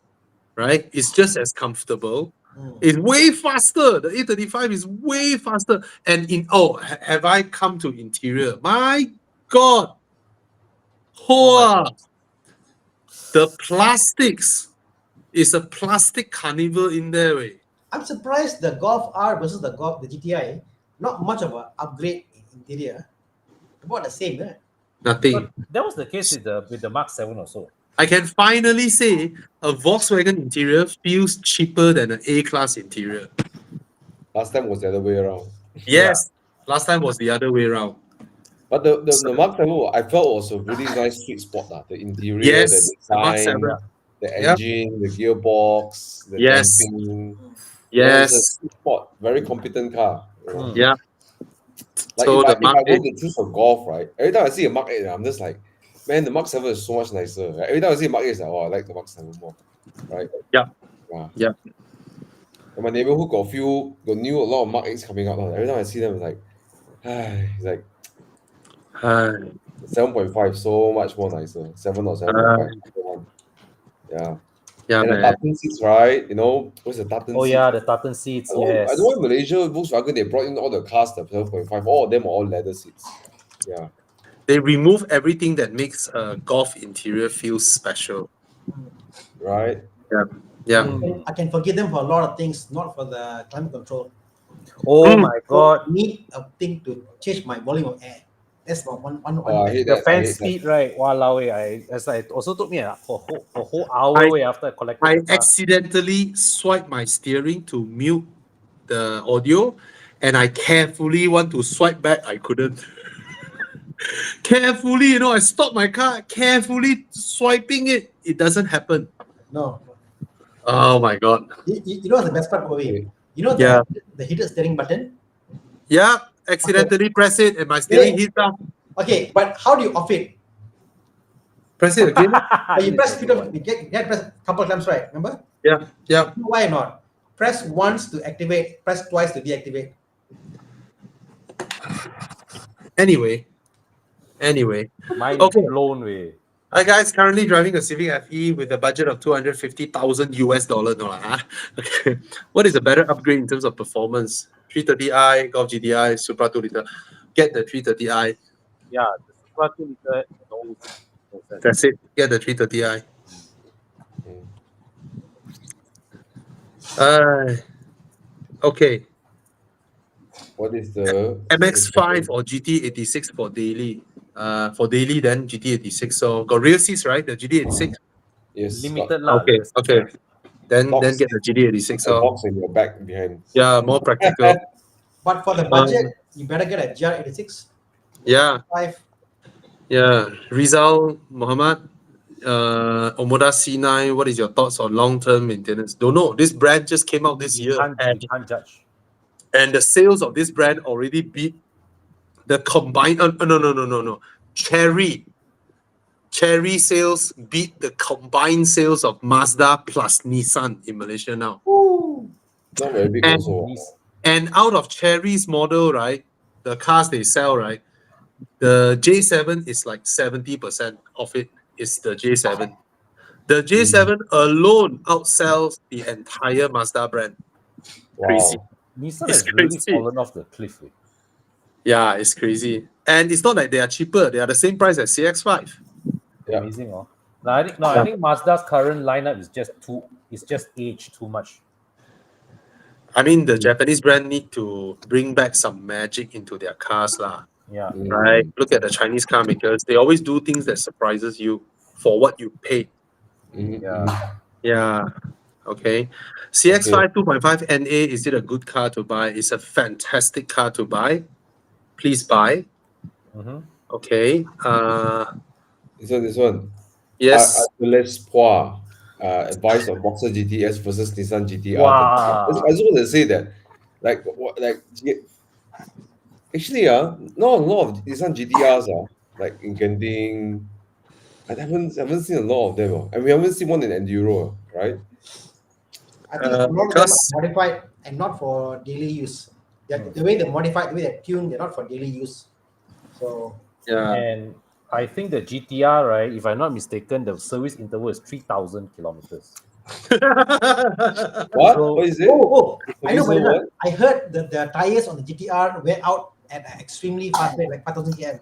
right? It's just as comfortable. Mm. It's way faster. The A35 is way faster. And have I come to interior? My God. Oh my The plastics is a plastic carnival in there. Way. I'm surprised the Golf R versus the GTI, not much of an upgrade in interior. About the same, eh? Nothing. But that was the case with the Mark 7 or so. I can finally say a Volkswagen interior feels cheaper than an A-class interior. Last time was the other way around. Yes, last time was the other way around. But the Mark 7 I felt was a really nice sweet spot. The interior, Yes, the the Mark design, 7. the Yep. engine, the gearbox, the Yes. damping. Yes. It's a sweet spot. Very competent car. Yeah. Like So if the I Mark go 8, to choose a Golf, right? Every time I see a Mark 8, I'm just like, man, the Mark 7 is so much nicer. Right? Every time I see a Mark 8, it's like, oh, I like the Mark 7 more. Right? Yeah. Yeah. Yeah. And my neighborhood got a lot of Mark 8s coming out. Every time I see them, it's like, it's like 7.5, so much more nicer. 7 or 7.5. Yeah. yeah, And the man. tartan seats, right? What's the tartan Oh seats? yeah, the tartan seats. I Yes. know in Malaysia, Volkswagen, they brought in all the cars, the 7.5. All of them are all leather seats. Yeah. They remove everything that makes a Golf interior feel special. Right? Yeah. I can forgive them for a lot of things, not for the climate control. Oh my God. I need a thing to change my volume of air. That's one. I hate The that. fan I hate speed, right? Walao, it also took me for a whole hour after I collected I the car. accidentally swiped my steering to mute the audio, and I carefully want to swipe back. I couldn't. Carefully, I stopped my car, carefully swiping it. It doesn't happen. No. Oh my God. You know what's the best part, Kobe? Okay. You know Yeah. the heated steering button? Yeah, accidentally press it, and my steering hit down. Okay, but how do you off it? Press it again. You press press a couple times, right? Remember? Yeah. You know why not? Press once to activate, press twice to deactivate. Anyway. Mine Okay. is blown away. Hi guys, currently driving a Civic FE with a budget of $250,000 US. No, lah. Okay. What is a better upgrade in terms of performance? 330i, Golf GTI, Supra 2 liter. Get the 330i. Yeah, the Supra 2 liter. No sense. That's it. Get the 330i. Okay. What is the MX5 or GT86 for daily? For daily, then GT86. So got rear seats, right? The GT86. Yes. Limited lah. Okay. Then Box. get the GT86. A box in your back behind. Yeah, more practical. But for the budget, you better get a GR86. Yeah. 5. Yeah. Rizal Muhammad, Omoda C9. What is your thoughts on long-term maintenance? Don't know. This brand just came out this year. You can't judge. And the sales of this brand already beat the combined. No. Cherry sales beat the combined sales of Mazda plus Nissan in Malaysia now. Not very big And- also. Nis- And out of Cherry's model, right, the cars they sell, right, the J7 is like 70% of it is the J7. The J7 alone outsells the entire Mazda brand. Crazy. Wow. Nissan It's has really crazy. fallen off the cliff. Yeah, it's crazy. And it's not like they are cheaper. They are the same price as CX-5. Yeah. Amazing, oh. No, I think Mazda's current lineup is just aged too much. I mean, the Japanese brand need to bring back some magic into their cars, lah. Yeah. Right? Look at the Chinese car makers. They always do things that surprises you for what you pay. Mhm, Yeah. mhm. Yeah. Okay. CX-5 2.5 NA, is it a good car to buy? It's a fantastic car to buy. Please buy. Mm-hmm. Okay. This one. Yes. Les Poir, advice on Boxer GTS versus Nissan GTR. Wow. I just want to say that, actually, not a lot of Nissan GTRs like in Genting. I haven't seen a lot of them, and we haven't seen one in Enduro, right? I think a lot of them are Because modified and not for daily use. The way they're modified, the way they're tuned, they're not for daily use. So yeah. And I think the GTR, right, if I'm not mistaken, the service interval is 3,000 kilometers. What? So- What is it? I know, So but what? I heard that the tires on the GTR wear out at an extremely fast rate, like 5,000 km.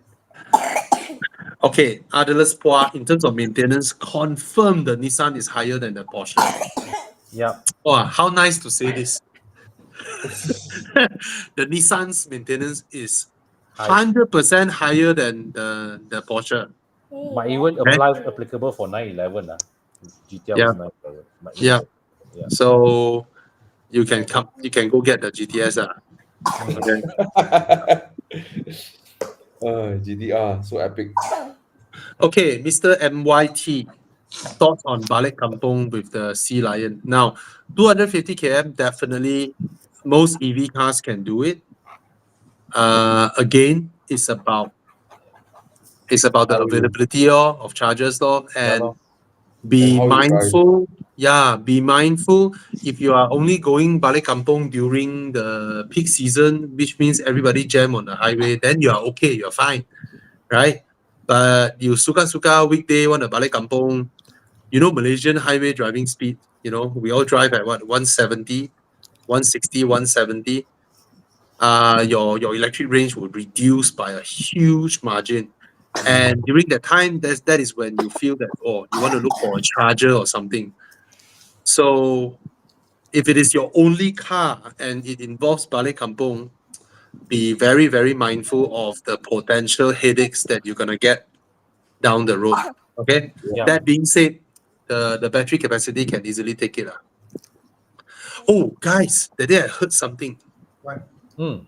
Okay, Adelis Poir, in terms of maintenance, confirm the Nissan is higher than the Porsche. Yeah. Oh, how nice to say this. The Nissan's maintenance is 100% higher than the Porsche. Might even applicable for 911. GTR Yeah. was 911. Might even Yeah. be- yeah. So you can go get the GTS. Okay. GTR, so epic. Okay, Mr. MYT. Thoughts on Balik Kampung with the Sea Lion. Now, 250 km, definitely most EV cars can do it. Again, it's about the availability of chargers, and lor. be And how you drive. mindful. Yeah, be mindful. If you are only going Balik Kampung during the peak season, which means everybody jam on the highway, then you are okay, you're fine, right? But you suka weekday want to Balik Kampung, Malaysian highway driving speed, we all drive at what, 170, 160, 170. Your electric range will reduce by a huge margin. And during that time, that is when you feel that, you want to look for a charger or something. So if it is your only car and it involves Balik Kampung, be very, very mindful of the potential headaches that you're going to get down the road. Okay? Yeah. That being said, the battery capacity can easily take it. Oh, guys, the day I heard something. What? Mm.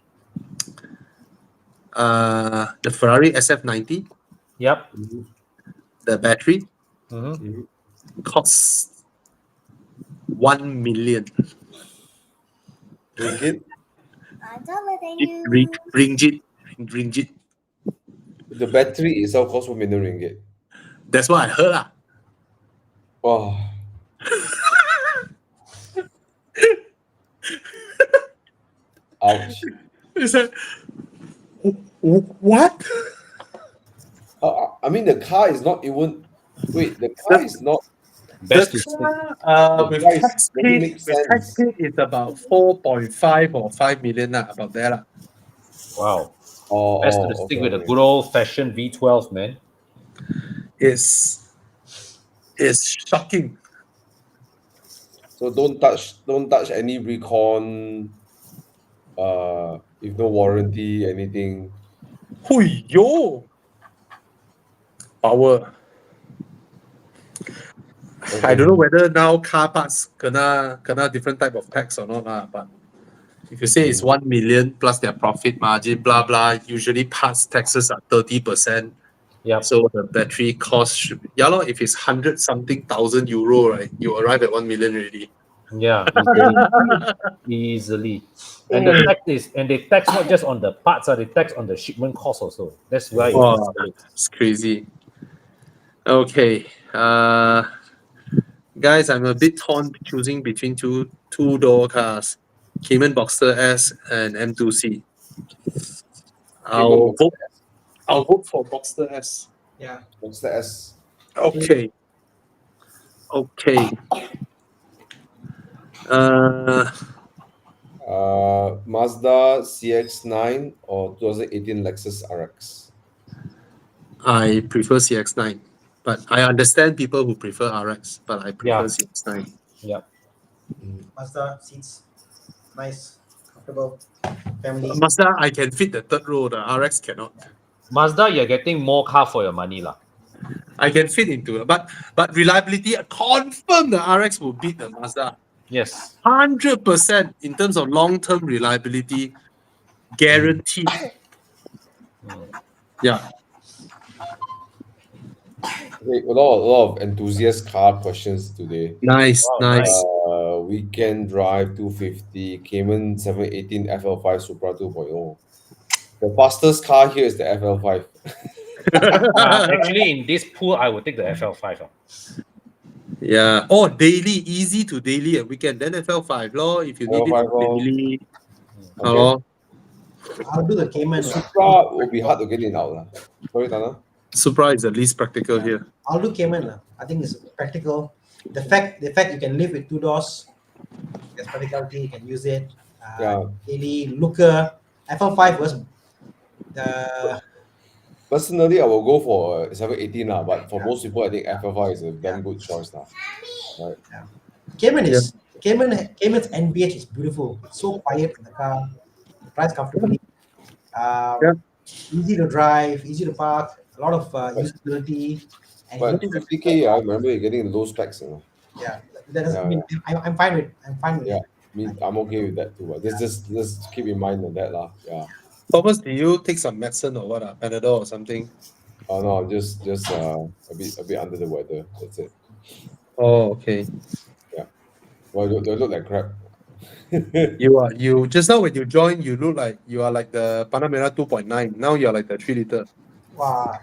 The Ferrari SF90, Yep. the battery Mm-hmm. costs 1 million Ringgit? ringgit. The battery itself costs 1 million ringgit. That's what I heard. Wow. Ouch. It's like, what? I mean, the car is not even. Wait, the car is not. Best The to say. car, The with price tax doesn't paid, make with sense. tax paid, it's about 4.5 or 5 million, about there. Wow. Oh, Best to stick with a good old fashioned V12, man. It's shocking. So don't touch any recon. If no warranty, anything. Hui yo! Power. I don't know whether now car parts kena different type of tax or not, but if you say it's 1 million plus their profit margin, blah blah, usually parts taxes are 30%. Yep. So the battery cost should be, if it's 100 something thousand euro, right, you arrive at 1 million already. Yeah, easily. And the tax is, and they tax not just on the parts, they tax on the shipment cost also. That's why it Wow, escalates. it's crazy. Okay, guys, I'm a bit torn choosing between two-door cars, Cayman Boxster S and M2C. Cayman I'll vote for Boxster S. Yeah. Boxster S. Okay. Okay. Uh, Mazda CX-9 or 2018 Lexus RX. I prefer CX-9, but I understand people who prefer RX, but I prefer Yeah. CX-9. Yeah. Mazda seats, nice, comfortable, family. Mazda, I can fit the third row. The RX cannot. Mazda, you're getting more car for your money, lah. I can fit into it, but reliability, confirm the RX will beat the Mazda. Yes. 100% in terms of long-term reliability, guaranteed. Yeah. Okay, a lot of enthusiast car questions today. Nice, Wow, nice. Weekend drive 250, Cayman 718 FL5 Supra 2.0. The fastest car here is the FL5. Actually, in this pool, I would take the FL5. Yeah. Oh, daily, easy to daily and weekend. Then FL5 lor. If you need it FL5 for daily. Okay. Lor. I'll do the Cayman. Supra will be hard to get in out. Sorry, Tana. Supra is the least practical here. I'll do Cayman. I think it's practical. The fact you can live with two doors, there's practicality, you can use it. Yeah. Daily looker. FL5 was the Personally, I will go for 718 but for most people, I think FL5 is a damn good choice now. Right. Cayman is Cayman's NBH is beautiful. It's so quiet in the car. It drives comfortably. Yeah. Easy to drive, easy to park. A lot of usability. And But it's 50K, I remember you're getting low specs. yeah, that doesn't mean I'm fine with Yeah. it. I mean, I'm okay with that too. But just keep in mind on that lah. Yeah. Thomas, do you take some medicine or what? Panadol or something? Oh no, just a bit under the weather. That's it. Oh, okay. Well, do I look like crap? You just now when you join, you look like you are like the Panamera 2.9. Now you're like the 3 liter. Wow.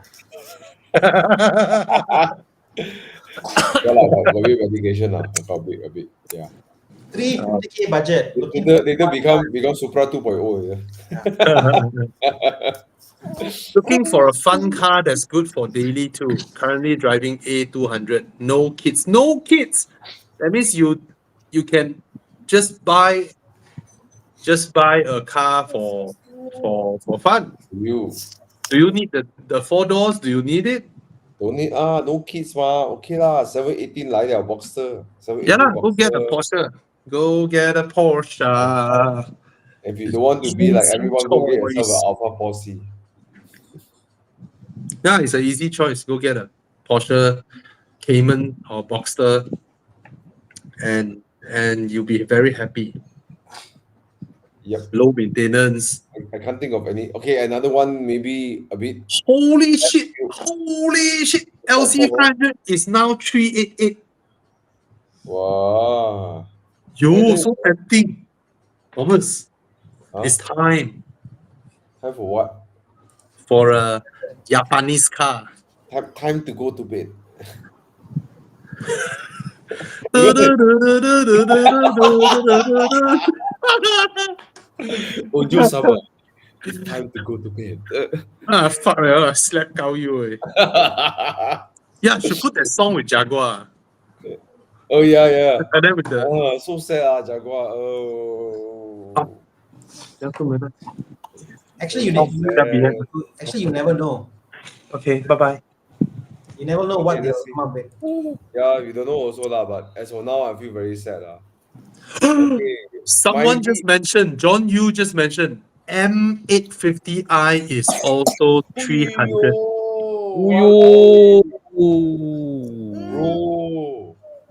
Yeah, like, got a bit medication lah. Got a bit. Yeah. 350K budget. Looking Later become Supra 2.0. Looking for a fun car that's good for daily too. Currently driving A200. No kids. No kids. That means you can just buy a car for fun. You Do you need the 4 doors? Do you need it? don't need no kids okay lah. 718 来了 Boxster. 718 Yeah, go get a Boxster. Porsche. Go get a Porsche. If you don't want to be like Easy everyone, go get yourself choice. an Alpha Porsche. Yeah, it's an easy choice. Go get a Porsche, Cayman or Boxster, and you'll be very happy. Yep. Low maintenance. I can't think of any. Okay, another one maybe a bit. Holy shit! Holy shit! LC 500 is now 388. Wow. Yo, so tempting. Thomas, Huh? it's time Time for what? for a Japanese car. Time to go to bed. Ojo sama. It's time to go to bed. Fuck, I slap cow you. Yeah, should put that song with Jaguar. Oh yeah. And then with the So sad Jaguar. Oh. Actually, you never know. Okay, bye-bye. You never know what Okay, they'll let's see. come up with. Yeah, we don't know also lah, but as for now, I feel very sad lah. Okay. Someone just mentioned, John Yu just mentioned, M850i is also 300. Uyo,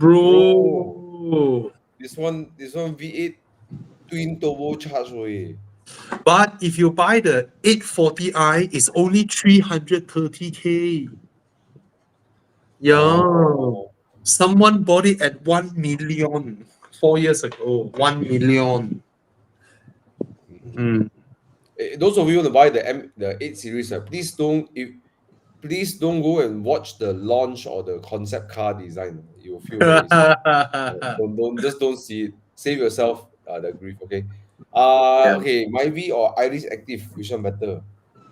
Bro. This one V8 twin turbo charge way. But if you buy the 840i, it's only 330K. Yeah. Oh. Someone bought it at 1 million 4 years ago. 1 million. Mm. Those of you want to buy the 8 series, please don't go and watch the launch or the concept car design. You'll feel very sad. Don't see it. Save yourself the grief. Okay. Yeah. Okay. Myvi or Iris Active, which one better?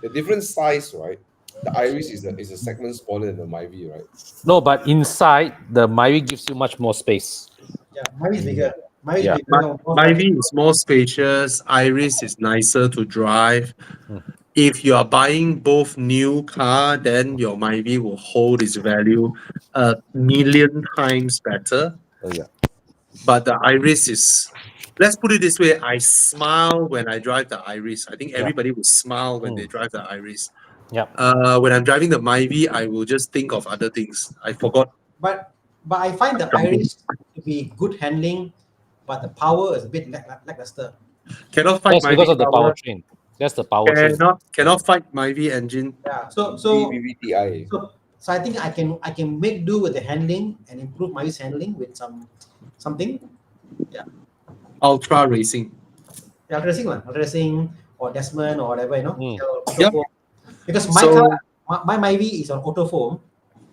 The different size, right? The Iris is a segment smaller than the Myvi, right? No, but inside the Myvi gives you much more space. Yeah, mine is bigger. Mine is Yeah. bigger. More Myvi is more spacious. Iris is nicer to drive. Mm. If you are buying both new car, then your Myvi will hold its value a million times better. Oh, yeah. But the Iris is, let's put it this way, I smile when I drive the Iris. I think Yeah. everybody will smile when Mm. they drive the Iris. Yeah. When I'm driving the Myvi, I will just think of other things. I forgot. But I find the Driving. Irish to be good handling, but the power is a bit lackluster. Cannot fight That's because Myvi of the power. powertrain. That's the powertrain. Cannot fight Myvi engine. Yeah. So VVTi. so I think I can make do with the handling and improve my handling with something. Ultra racing. Yeah, racing or Desmond or whatever, you know. Mm. So, Yep. because my So- car, my Myvi is on auto foam,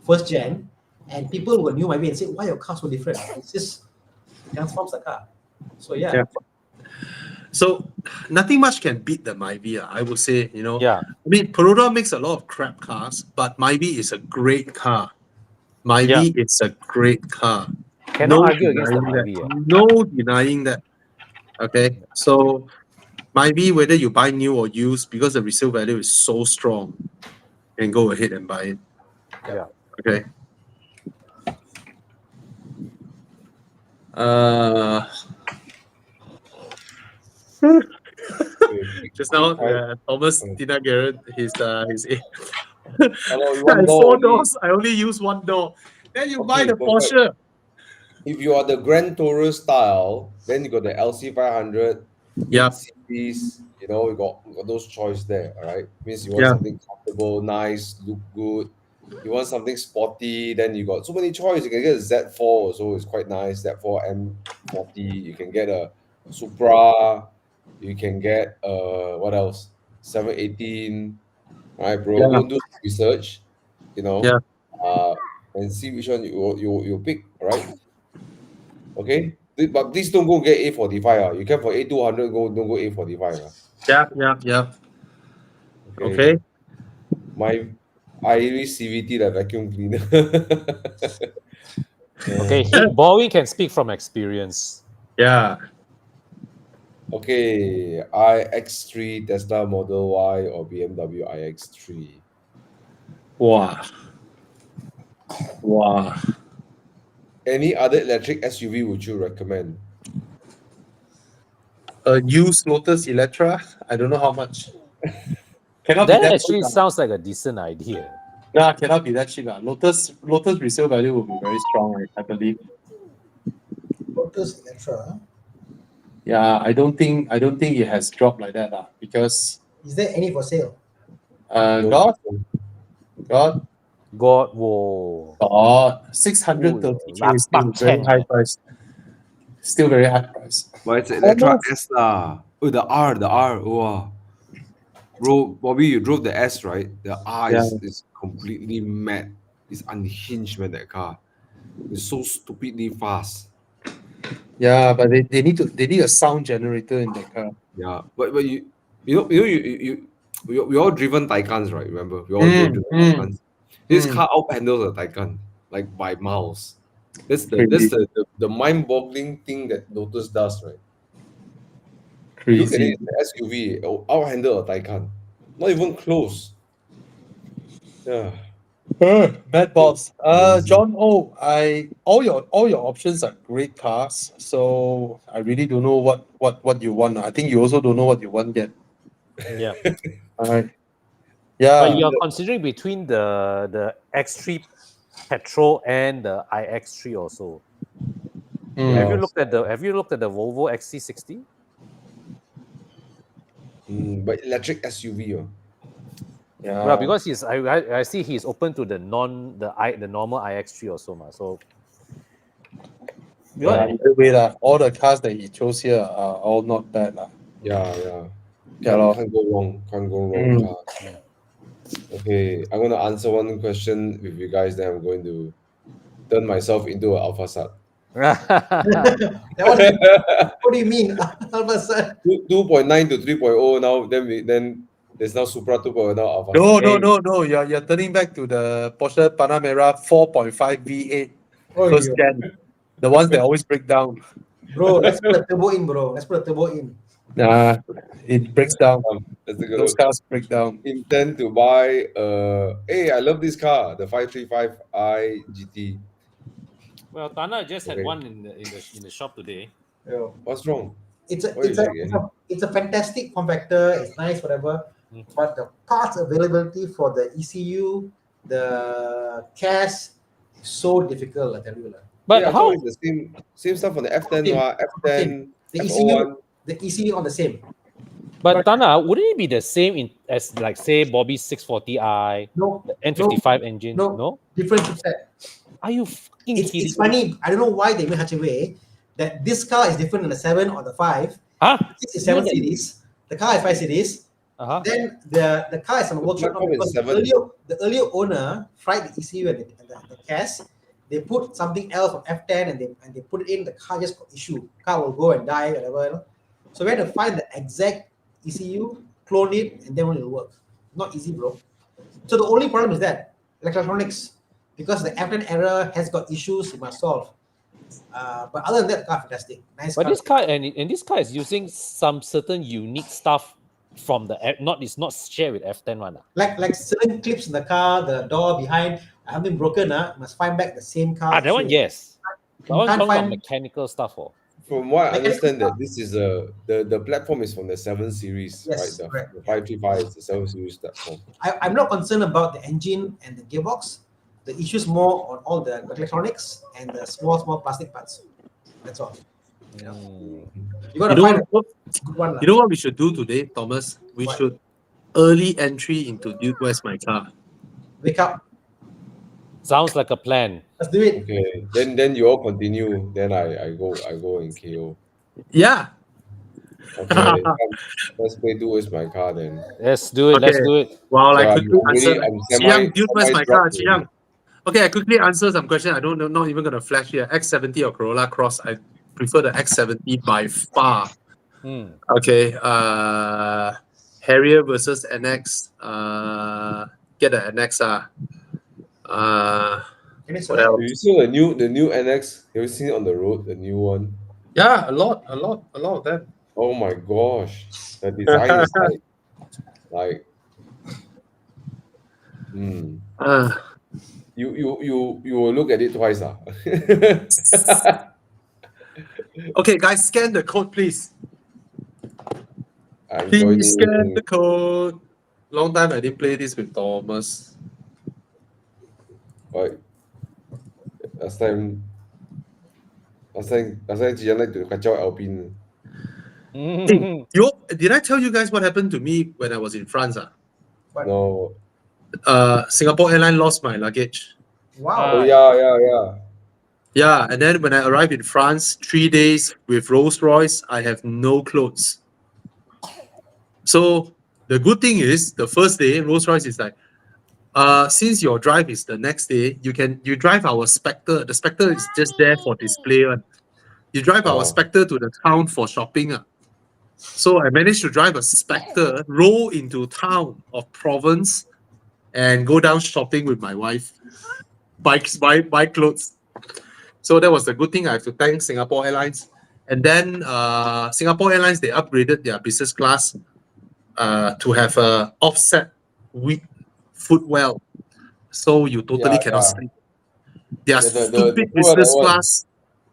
first gen, and people will knew Myvi and say, why your car so different? It's just transforms the car. So yeah. Yeah. So nothing much can beat the Myvi. I would say, you know. Yeah. I mean, Peroda makes a lot of crap cars, but Myvi is a great car. Myvi is a great car. Cannot argue against the denying Myvi. that. No denying that. Okay. So Myvi, whether you buy new or used, because the resale value is so strong, and go ahead and buy it. Yeah. Okay. Uh, just now, Thomas did not get his Hello, you want I door four only. doors. I only use one door. Then you buy Okay, the perfect. Porsche. If you are the Grand Tourer style, then you got the LC500, Yeah. 8 series, you know, you got those choice there, all right? Means you want Yeah. something comfortable, nice, look good. You want something sporty, then you got so many choice. You can get a Z4 also, it's quite nice. Z4 M40. You can get a Supra. You can get what else? 718. All right, bro. Yeah. Go and do some research, you know, Yeah. and see which one you pick, all right? Okay, but please don't go get A45. You can for A200, don't go A45. Yeah. Okay. My Iris CVT, the vacuum cleaner. Okay. Boeing can speak from experience. Yeah. Okay, iX3 Tesla Model Y or BMW iX3. Wow. Wow. Any other electric SUV would you recommend? Used Lotus Electra. I don't know how much. Cannot That be that actually cheap. sounds like a decent idea. Nah, cannot be that cheap. Lotus resale value will be very strong, I believe. Lotus Electra. Yeah, I don't think it has dropped like that, because Is there any for sale? God, God, whoa. 630K is still Lakbak very Chen, high eh. price. Still very high price. But it's Electra Almost. S lah. Oh, the R. Wow. Bro, Bobby, you drove the S, right? The R Yeah. is completely mad. It's unhinged, man, that car. It's so stupidly fast. Yeah, but they need a sound generator in the car. Yeah. But we all driven Taycans, right? Remember? We all driven Taycans. This car outhandles a Taycan, like by miles. That's Crazy. the mind-boggling thing that Lotus does, right? You look at Crazy. it, it's an SUV, outhandle a Taycan. Not even close. Yeah. Bad boss. Crazy. John O, all your options are great cars. So I really don't know what you want. I think you also don't know what you want yet. Yeah. Alright. But Yeah. you're considering between the X3 petrol and the iX3 also. Have you looked at the Volvo XC60? But electric SUV, Yeah. Well, because I see he's open to the normal iX3 also, so Right. Wait, all the cars that he chose here are all not bad. Yeah. Yeah, Can't, lor. can't go wrong. Can't go wrong Mm. car. Okay, I'm gonna answer one question with you guys. Then I'm going to turn myself into an alpha sat. That was what do you mean? Alpha Sun? 2.9 to 3.0 now. Then there's now Supra 2.0 now alpha. No. You're turning back to the Porsche Panamera 4.5 V8 Oh, first you. gen, the ones that always break down. Bro, let's put a turbo in, bro. Let's put a turbo in. Nah, it breaks down. Let's take a Those look. cars break down. Intend to buy. Hey, I love this car, the 535i GT. Well, Tana just had Okay. one in the shop today. Yeah. What's wrong? It's a Why it's you a like it's it? a it's a fantastic form factor. It's nice, whatever. Mm. But the parts availability for the ECU, the CAS, is so difficult. I tell you, lah. But Yeah, I how? thought it's the same stuff on the F10, Same, F10, the F01. ECU on the same. But But Tana, wouldn't it be the same as like say Bobby's 640i, no, the N55 engine? no, No? different chipset. Are you fucking It's kidding me? funny. I don't know why they made such a way that this car is different than the 7 or the 5. Huh? This is 7 No, that- series. The car is 5 series. Uh-huh. Then the car is on the workshop now platform is because 7. the earlier owner fried the ECU and the CAS. They put something else from F10 and they put it in. The car just got issue. Car will go and die, whatever. You know? So we had to find the exact ECU, clone it, and then it will work. Not easy, bro. So the only problem is that electronics, because the F10 error has got issues, it must solve. But other than that, the car fantastic. Nice But car. this car and this car is using some certain unique stuff from the it's not shared with F10 one. Like certain clips in the car, the door behind, have been broken. Must find back the same car. That one, yes. That You one can't talking about find. mechanical stuff. Oh. From what I Like, understand, that this is the platform is from the 7 series, Yes, right? correct. The 535 is the 7 series platform. I'm not concerned about the engine and the gearbox. The issue's more on all the electronics and the small plastic parts. That's all. Mm. You gotta You know find what? a good one. lah. You know what we should do today, Thomas? We What? should early entry into Dude, Where's My Car? Wake up. Sounds like a plan. Let's do it. Okay, then you all continue. Then I go and KO. Yeah. Okay, come, let's play Do Is My Car then. Let's do it. Let's Okay. do it. Well, I So quickly answer. I'm Chiang, Dude, Where's semi My Car? dropped already. Chiang. Okay, I quickly answer some question. I don't know, not even gonna flash here. X70 or Corolla Cross. I prefer the X70 by far. Hmm. Okay. Harrier versus NX. Get the NX. Can I What select? else? Do you see the new NX? Have you seen it on the road? The new one. Yeah, a lot of them. Oh my gosh, the design is like. Uh, You will look at it twice, okay, guys, scan the code, please. I'm Please scan joining. the code. Long time I didn't play this with Thomas. Right. Last time Jian like to kacau Alpine. Hey, did I tell you guys what happened to me when I was in France? No. Singapore Airlines lost my luggage. Wow. Oh yeah. Yeah, and then when I arrived in France, 3 days with Rolls Royce, I have no clothes. So the good thing is, the first day, Rolls Royce is like, since your drive is the next day, you drive our Spectre. The Spectre is just there for display. You drive our Spectre to the town for shopping. So I managed to drive a Spectre, roll into town of Provence, and go down shopping with my wife. Buy clothes. So that was the good thing. I have to thank Singapore Airlines. And then Singapore Airlines, they upgraded their business class to have a offset with footwell. So you totally cannot sleep. Their stupid business class.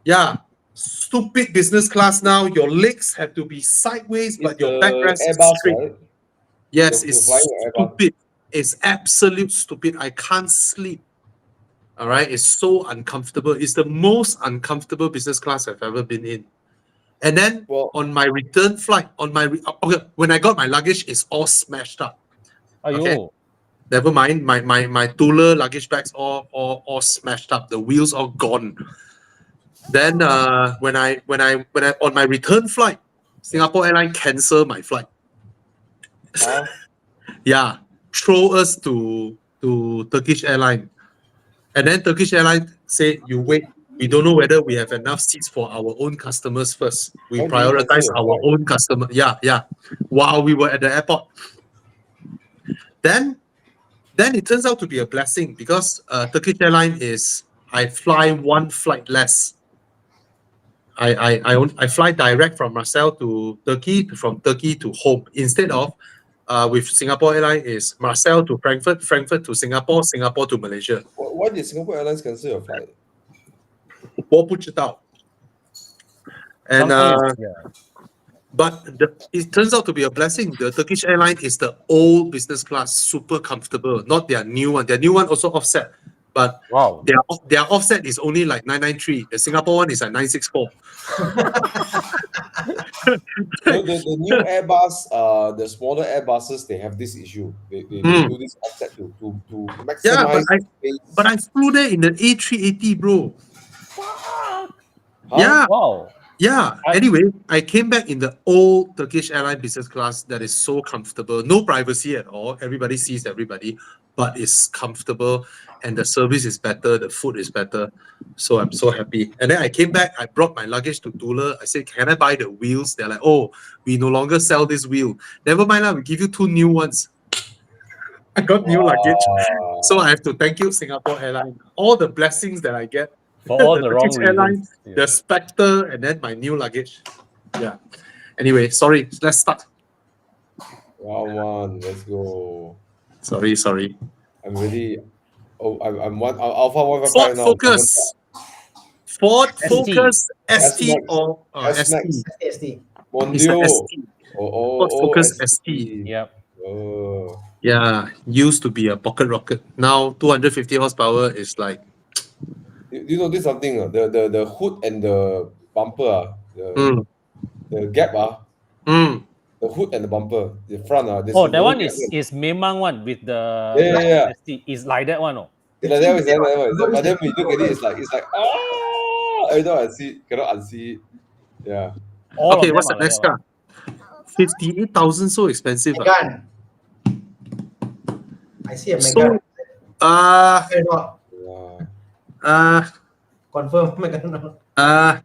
Yeah. Stupid business class now. Your legs have to be sideways, but your backrest is Airbus, straight. right? Yes, The it's flying Airbus. stupid. It's absolute stupid. I can't sleep. All right, it's so uncomfortable. It's the most uncomfortable business class I've ever been in. And then on my return flight, when I got my luggage, it's all smashed up. Okay, never mind. My Tula luggage bags all smashed up. The wheels all gone. Then when I on my return flight, Singapore Airlines cancel my flight. Huh? Yeah, throw us to Turkish Airlines. And then Turkish Airlines say, you wait. We don't know whether we have enough seats for our own customers first. We Why did you cancel prioritize your our flight? own customer. Yeah. While we were at the airport. Then it turns out to be a blessing because Turkish Airlines is I fly one flight less. I fly direct from Marseille to Turkey, from Turkey to home, instead of with Singapore Airlines is Marseille to Frankfurt, Frankfurt to Singapore, Singapore to Malaysia. Why did Singapore Airlines cancel your flight? 我不知道. And Sometimes, yeah. but it turns out to be a blessing. The Turkish Airline is the old business class, super comfortable, not their new one. Their new one also offset, but Wow. their offset is only like 993. The Singapore one is like 964. The new Airbus, the smaller Airbuses, they have this issue. They do this offset to Yeah, maximize space. but I flew there in the A380, bro. Huh? Yeah. Wow. Yeah. Anyway, I came back in the old Turkish airline business class that is so comfortable. No privacy at all. Everybody sees everybody, but it's comfortable and the service is better. The food is better. So I'm so happy. And then I came back. I brought my luggage to Tula. I said, can I buy the wheels? They're like, oh, we no longer sell this wheel. Never mind, we give you 2 new ones. I got new luggage. So I have to thank you, Singapore Airlines. All the blessings that I get. For all The the wrong Turkish Airlines, reasons. Yeah. the Spectre, and then my new luggage. Yeah. Anyway, sorry. Let's start. Round one, let's go. Sorry. I'm really. Oh, I'm Alpha 155 Ford now. Focus. Ford ST. Focus ST S-Max. or S-Max. ST. ST. It's Mondio. the ST. Ford Focus ST. Yep. Oh. Yeah, used to be a pocket rocket. Now 250 horsepower is like Do you notice something? The hood and the bumper, mm, the gap, mm. the hood and the bumper, the front, there's Oh, the that whole one gap. is Memang one with the Yeah. ST. It's like that one. Oh. It's like that, it's like that. But then when you look at it, it's like every time I see, cannot unsee it. Yeah. All Okay, of them what's are the like next that car? 58,000, so expensive. Megan. I see a So Megan. Yeah. Confirm Megan.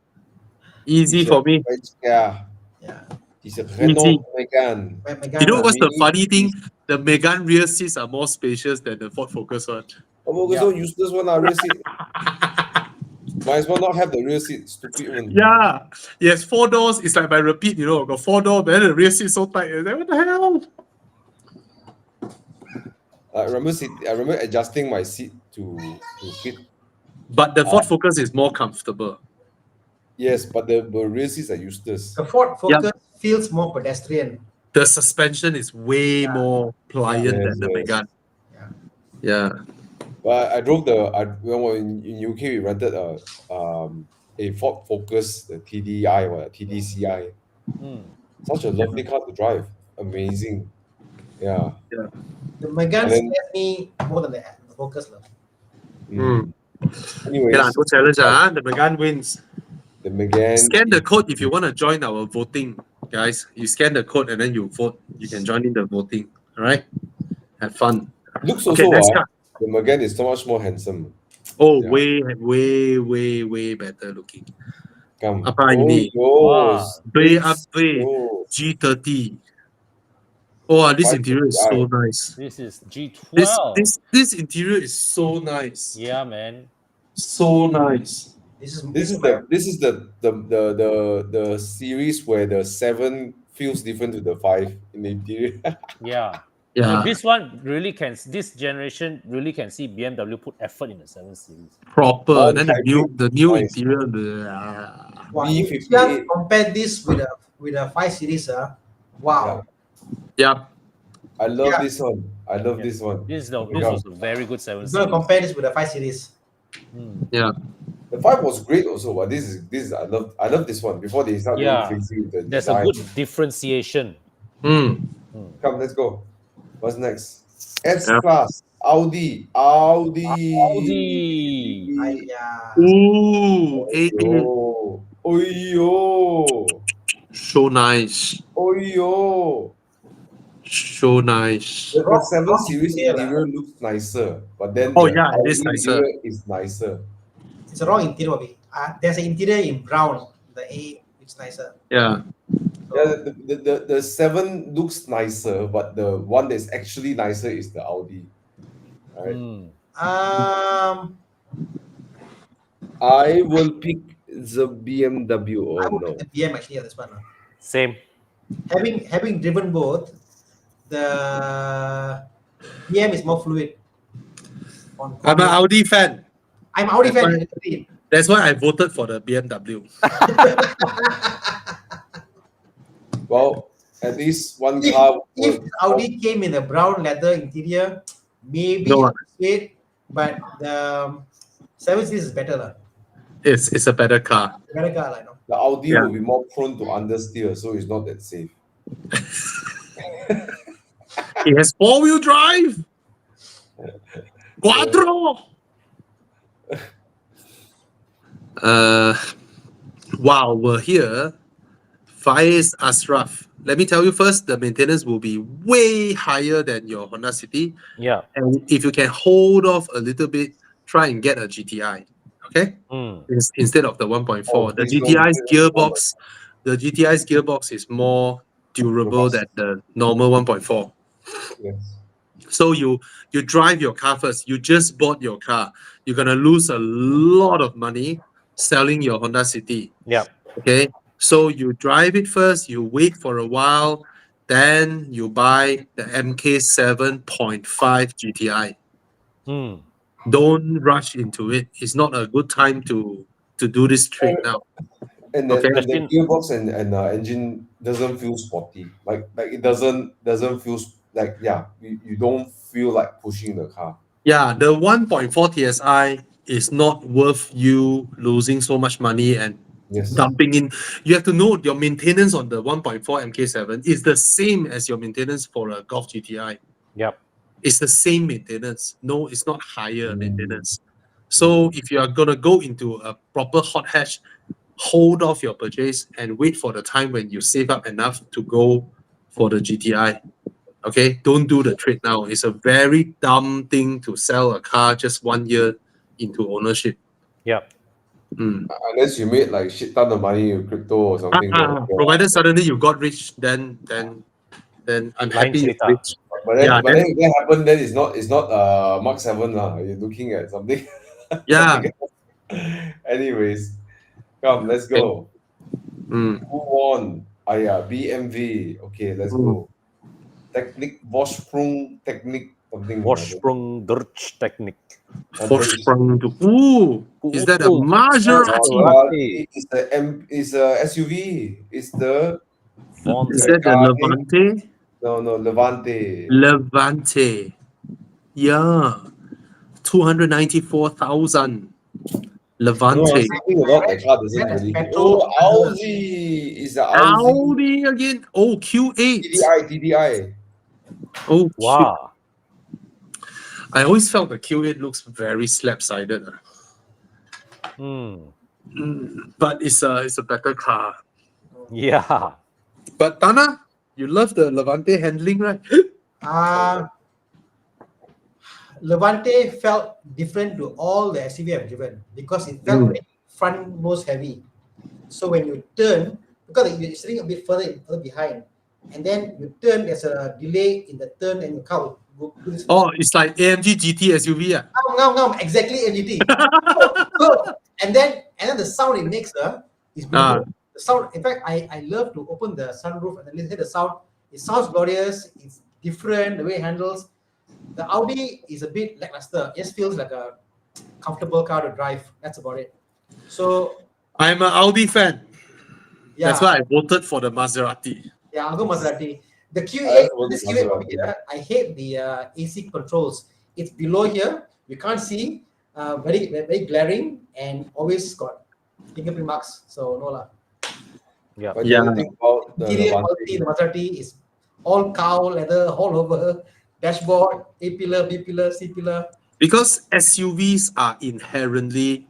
Easy It's for a me. French car. Yeah. It's a Renault Megane. Megan. You know what's the Mini funny thing? EV. The Megane rear seats are more spacious than the Ford Focus one. Oh, Yeah. so useless one, rear seat. Might as well not have the rear seat. Stupid one. Yeah. Yes, 4 doors. It's like by repeat, got 4 doors, but then the rear seat so tight. What the hell? I remember adjusting my seat to fit. But the Ford Focus is more comfortable. Yes, but the rear seats are useless. The Ford Focus feels more pedestrian. The suspension is way more pliant than the Yes. Megane. Yeah. Yeah. But I drove in UK we rented a Ford Focus, the TDI or TDCI. Such a lovely car to drive. Amazing. Yeah. The Megan And then- scares me more than the Focus. Anyways, Okay, no challenge. The Megane wins. the Megane. Scan the code if you want to join our voting, guys. You scan the code and then you vote. You can join in the voting. All right. Have fun. Looks Okay, also next car. the Megane is so much more handsome. Oh, Yeah. way better looking. Come. Apa ini? Yours. BMW G30. Oh, this 530i. interior is so nice. This is G12. This interior is so nice. Yeah, man. So nice. This is the series where the 7 feels different to the 5 in the interior. Yeah. Yeah. This generation really can see BMW put effort in the 7 Series. Proper. All Then hybrid. the new Nice. interior. Wow, if you B58. just compare this with a 5 Series, wow. Yeah. I love Yeah. this one. I love this one. This Come. was a very good 7 You're gonna Series. compare this with a 5 Series. Yeah. The 5 was great also, but this is I love this one before they start Yeah. going crazy with the There's design. a good differentiation. Mm. Come, let's go. What's next? S Yeah. class. Audi. Audi. Yeah. Ooh, A8. Oyo. So nice. Oyo. So nice. The 7 Wrong Series interior. interior looks nicer, but then Oh the yeah, it is Audi nicer. interior is nicer. It's a wrong interior, Bobby. There's an interior in brown. The A, it's nicer. Yeah. Yeah, So, the 7 looks nicer, but the one that's actually nicer is the Audi. Right. Mm. um, I will pick the BMW. I Oh would pick no. the BM actually. This one. Same. Having driven both, the BM is more fluid on I'm an corner. Audi fan. I'm Audi That's fan. why, Agreed. that's why I voted for the BMW. Well, at least one If car if will. Audi came in a brown leather interior, maybe No, I would say, but the 7 Series is better lah. it's a better car. Better car lah, no? The Audi Yeah. will be more prone to understeer, so it's not that safe. It has 4-wheel drive. Quattro. While we're here, Faiz Ashraf. Let me tell you first, the maintenance will be way higher than your Honda City. Yeah. And if you can hold off a little bit, try and get a GTI. Okay? Mm. Instead of the 1.4. Oh, The please no, GTI's please no. gearbox is more durable than the normal 1.4. Yes. So you drive your car first. You just bought your car. You're gonna lose a lot of money selling your Honda City. Yeah. Okay. So you drive it first, you wait for a while, then you buy the MK 7.5 GTI. Mm. Don't rush into it. It's not a good time to do this trade now. And Okay. the Especially- gearbox and engine doesn't feel sporty. Like it doesn't feel like, yeah, you don't feel like pushing the car. Yeah, the 1.4 TSI is not worth you losing so much money and Yes. dumping in. You have to know your maintenance on the 1.4 MK7 is the same as your maintenance for a Golf GTI. Yep. It's the same maintenance. No, it's not higher maintenance. Mm. So if you are gonna go into a proper hot hatch, hold off your purchase and wait for the time when you save up enough to go for the GTI. Okay, don't do the trade now. It's a very dumb thing to sell a car just 1 year into ownership. Yep. Mm. Unless you made like shit ton of money in crypto or something. Provided suddenly you got rich, then I'm happy you're cerita. rich. But then, Yeah, but then if that happened, then it's not Mark 7 lah. You're looking at something. Yeah. something else. Anyways, come, let's go. Mm. Who won? Yeah, BMV. Okay, let's go. Technique, Vorsprung Technique, something. Vorsprung durch Technik. Vorsprung to is that a Ooh. Maserati? It's a SUV. It's the Is that the Recare. Levante? No, Levante. Levante. Yeah. 294,000. No, Levante. something about the car doesn't That is really. petrol. Oh, Audi! It's the Audi Audi again. Oh, Q8. TDI. Oh, Wow. I always felt the Q8 looks very slap-sided. Mm. But it's a better car. Yeah. But Tana, you love the Levante handling, right? Levante felt different to all the SUV I've driven because it felt very front nose heavy. So when you turn, because you're sitting a bit further behind, and then you turn, there's a delay in the turn, and you can't go do this. Oh, it's like AMG GT SUV. Exactly NGT. so, and then the sound it makes is beautiful. The sound, in fact, I love to open the sunroof and then listen to the sound. It sounds glorious. It's different the way it handles. The Audi is a bit lackluster. It just feels like a comfortable car to drive. That's about it. So I'm an Audi fan. yeah, That's why I voted for the Maserati. yeah, I'll go Maserati. The Q8, this Q8 Maserati. here, I hate the AC controls. It's below here. You can't see. Very, very glaring and always got fingerprint marks. So no lah. Yeah. But the thing about the Interior Levante, quality, the Maserati is all cow leather all over. dashboard, A pillar, B pillar, C pillar. Because SUVs are inherently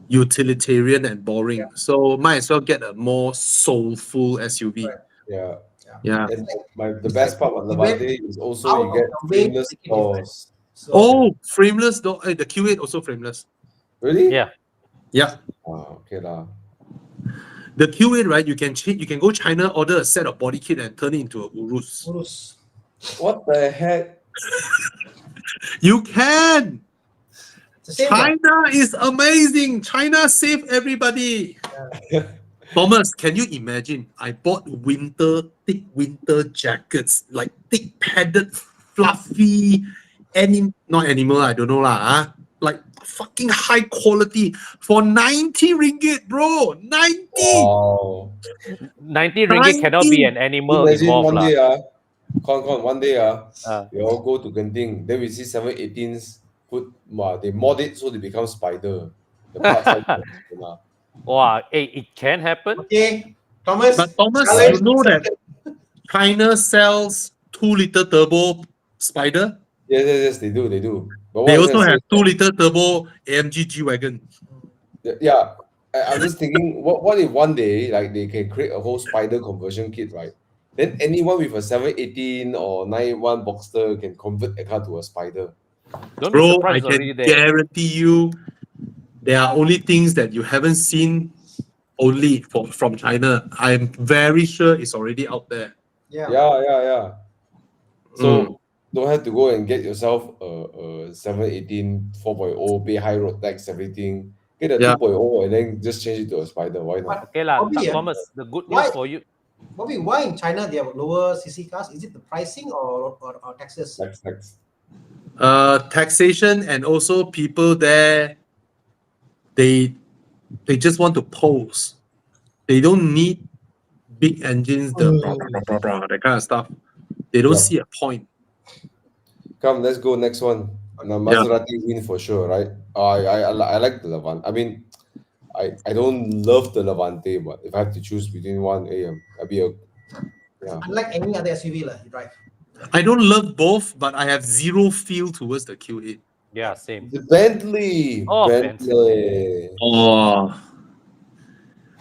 utilitarian and boring. So might as well get a more soulful SUV. Right. Yeah. Yeah. And the It's best like part about you went Levante is also out you of get your way to frameless make it different. doors. So Oh, frameless door. The Q8 also frameless. Really? Yeah. Yeah. Okay lah. The Q8, right? You can go China, order a set of body kit and turn it into a Urus. Urus. What the heck? You can. It's the same one. China is amazing. China saved everybody. Thomas, can you imagine? I bought thick winter jackets, like thick padded, fluffy, not animal, I don't know lah. Like fucking high quality for 90 ringgit, bro. 90. Wow. 90 ringgit cannot be 90. an animal Imagine involved one lah. day, one day, Uh, we all go to Genting, then we see 718s they mod it so they become spider. The parts like that. wow, hey, it can happen. Okay, Thomas. But Thomas, challenge you know that accepted. China sells 2-liter turbo Spider. Yes, they do. But They what I'm also trying have to say 2-liter turbo AMG G-Wagon. is yeah, I'm just thinking, what if one day like they can create a whole spider conversion kit, right? Then anyone with a 718 or 91 Boxster can convert a car to a spider. Don't be Bro, I surprised can already there. guarantee you there are only things that you haven't seen only from China. I'm very sure it's already out there. Yeah. Yeah. So don't have to go and get yourself a 718 4.0, pay high road tax, everything. Get a Yeah. 2.0 and then just change it to a spider. Why not? Okay lah, Bobby, Thomas, the good why- news for you. Bobby, why in China they have lower CC cars? Is it the pricing or taxes? Tax. Taxation and also people there, they just want to pose. They don't need big engines, the blah, blah, blah, blah, blah, that kind of stuff. They don't Yeah. see a point. Come, let's go next one. Now Yeah. Maserati win for sure, right? I like the Levante. I mean, I don't love the Levante, but if I have to choose between one, I'd be Unlike any other SUV you drive. I don't love both, but I have zero feel towards the Q8. Yeah, same. the Bentley. Oh, Bentley. Oh,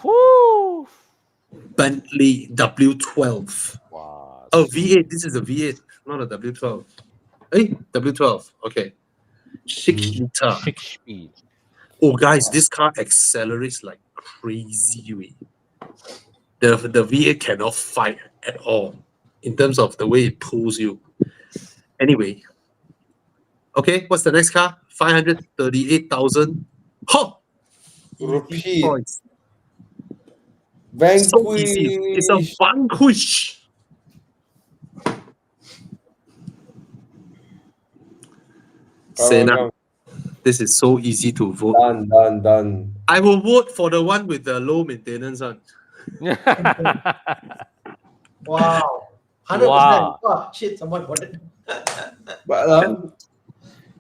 Whoo! Bentley W12. Wow. Oh, V8. This is a V8, not a W12. Hey, W12. Okay. 6-liter. 6 speed. Oh, guys, this car accelerates like crazy. The V8 cannot fight at all in terms of the way it pulls you. Anyway. Okay, what's the next car? 538,000. Huh! Repeat. Choice. Vanquish. So easy. It's a Vanquish. Sena, this is so easy to vote. Done. I will vote for the one with the low maintenance one. Wow. 100%. Wow. Oh, shit, someone bought it. But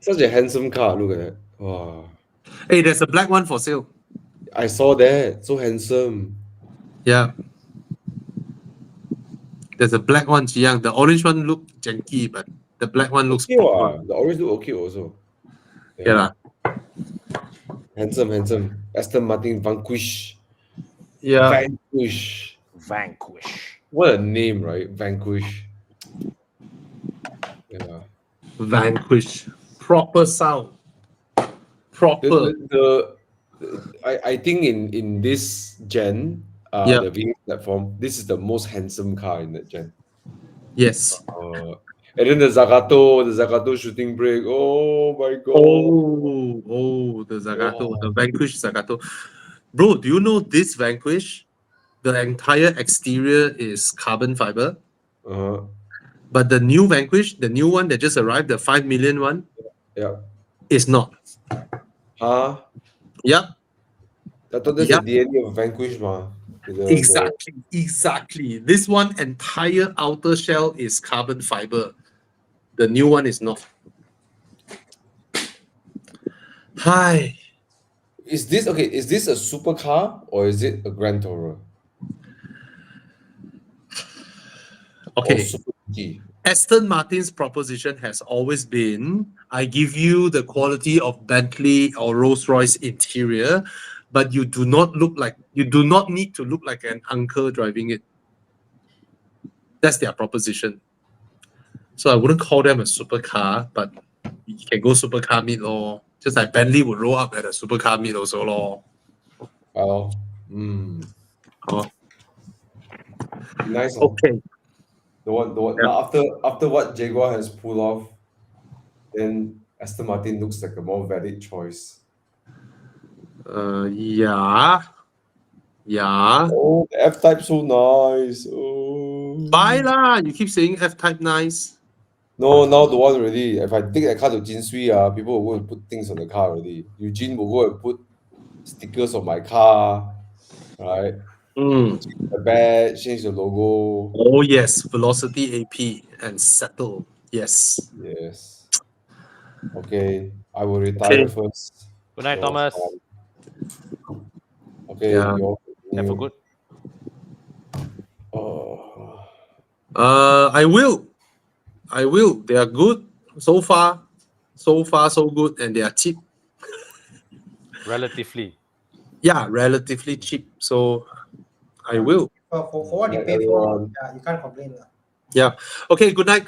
such a handsome car. Look at that. Wow. Hey, there's a black one for sale. I saw that. So handsome. Yeah. There's a black one, Jiang. The orange one look janky, but the black one looks Okay, proper. the orange look okay also. Yeah. lah. Handsome. Aston Martin Vanquish. Yeah. Vanquish. Vanquish. What a name, right? Vanquish. Yeah. Vanquish. Proper sound. Proper. I think in this gen, Yeah. the V8 platform, this is the most handsome car in that gen. Yes. And then the Zagato shooting brake. Oh my god. The Zagato, the Vanquish Zagato. Bro, do you know this Vanquish? The entire exterior is carbon fiber. Uh-huh. But the new Vanquish, the new one that just arrived, the 5 million one, Yeah. is not. Huh? Yeah, I thought that's Yeah. the DNA of Vanquish, ma. exactly. This one entire outer shell is carbon fiber. The new one is not. Hi. Is this a supercar or is it a Grand Tourer? Or Okay. super Gee. Aston Martin's proposition has always been, I give you the quality of Bentley or Rolls-Royce interior, but you do not need to look like an uncle driving it. That's their proposition. So I wouldn't call them a supercar, but you can go supercar meet lor. Just like Bentley would roll up at a supercar meet also lor. Well, Oh, nice. okay. The one. Yeah. Now after what Jaguar has pulled off, then Aston Martin looks like a more valid choice. Yeah. Oh, the F-Type so nice. Oh. Buy lah. You keep saying F-Type nice. No, now the one already. If I take that car to Jinsui, people will go and put things on the car already. Eugene will go and put stickers on my car, right? The badge, change the logo. Oh yes, Velocity AP and settle. Yes. Yes. Okay, I will retire first. Good night, So, Thomas. Okay, Yeah. you all Have a continue. good. Oh. I will. They are good so far. So far, so good, and they are cheap. Relatively. Yeah, relatively cheap. So I will. For what you Night, pay for, everyone. yeah, you can't complain. Yeah. Okay. Good night.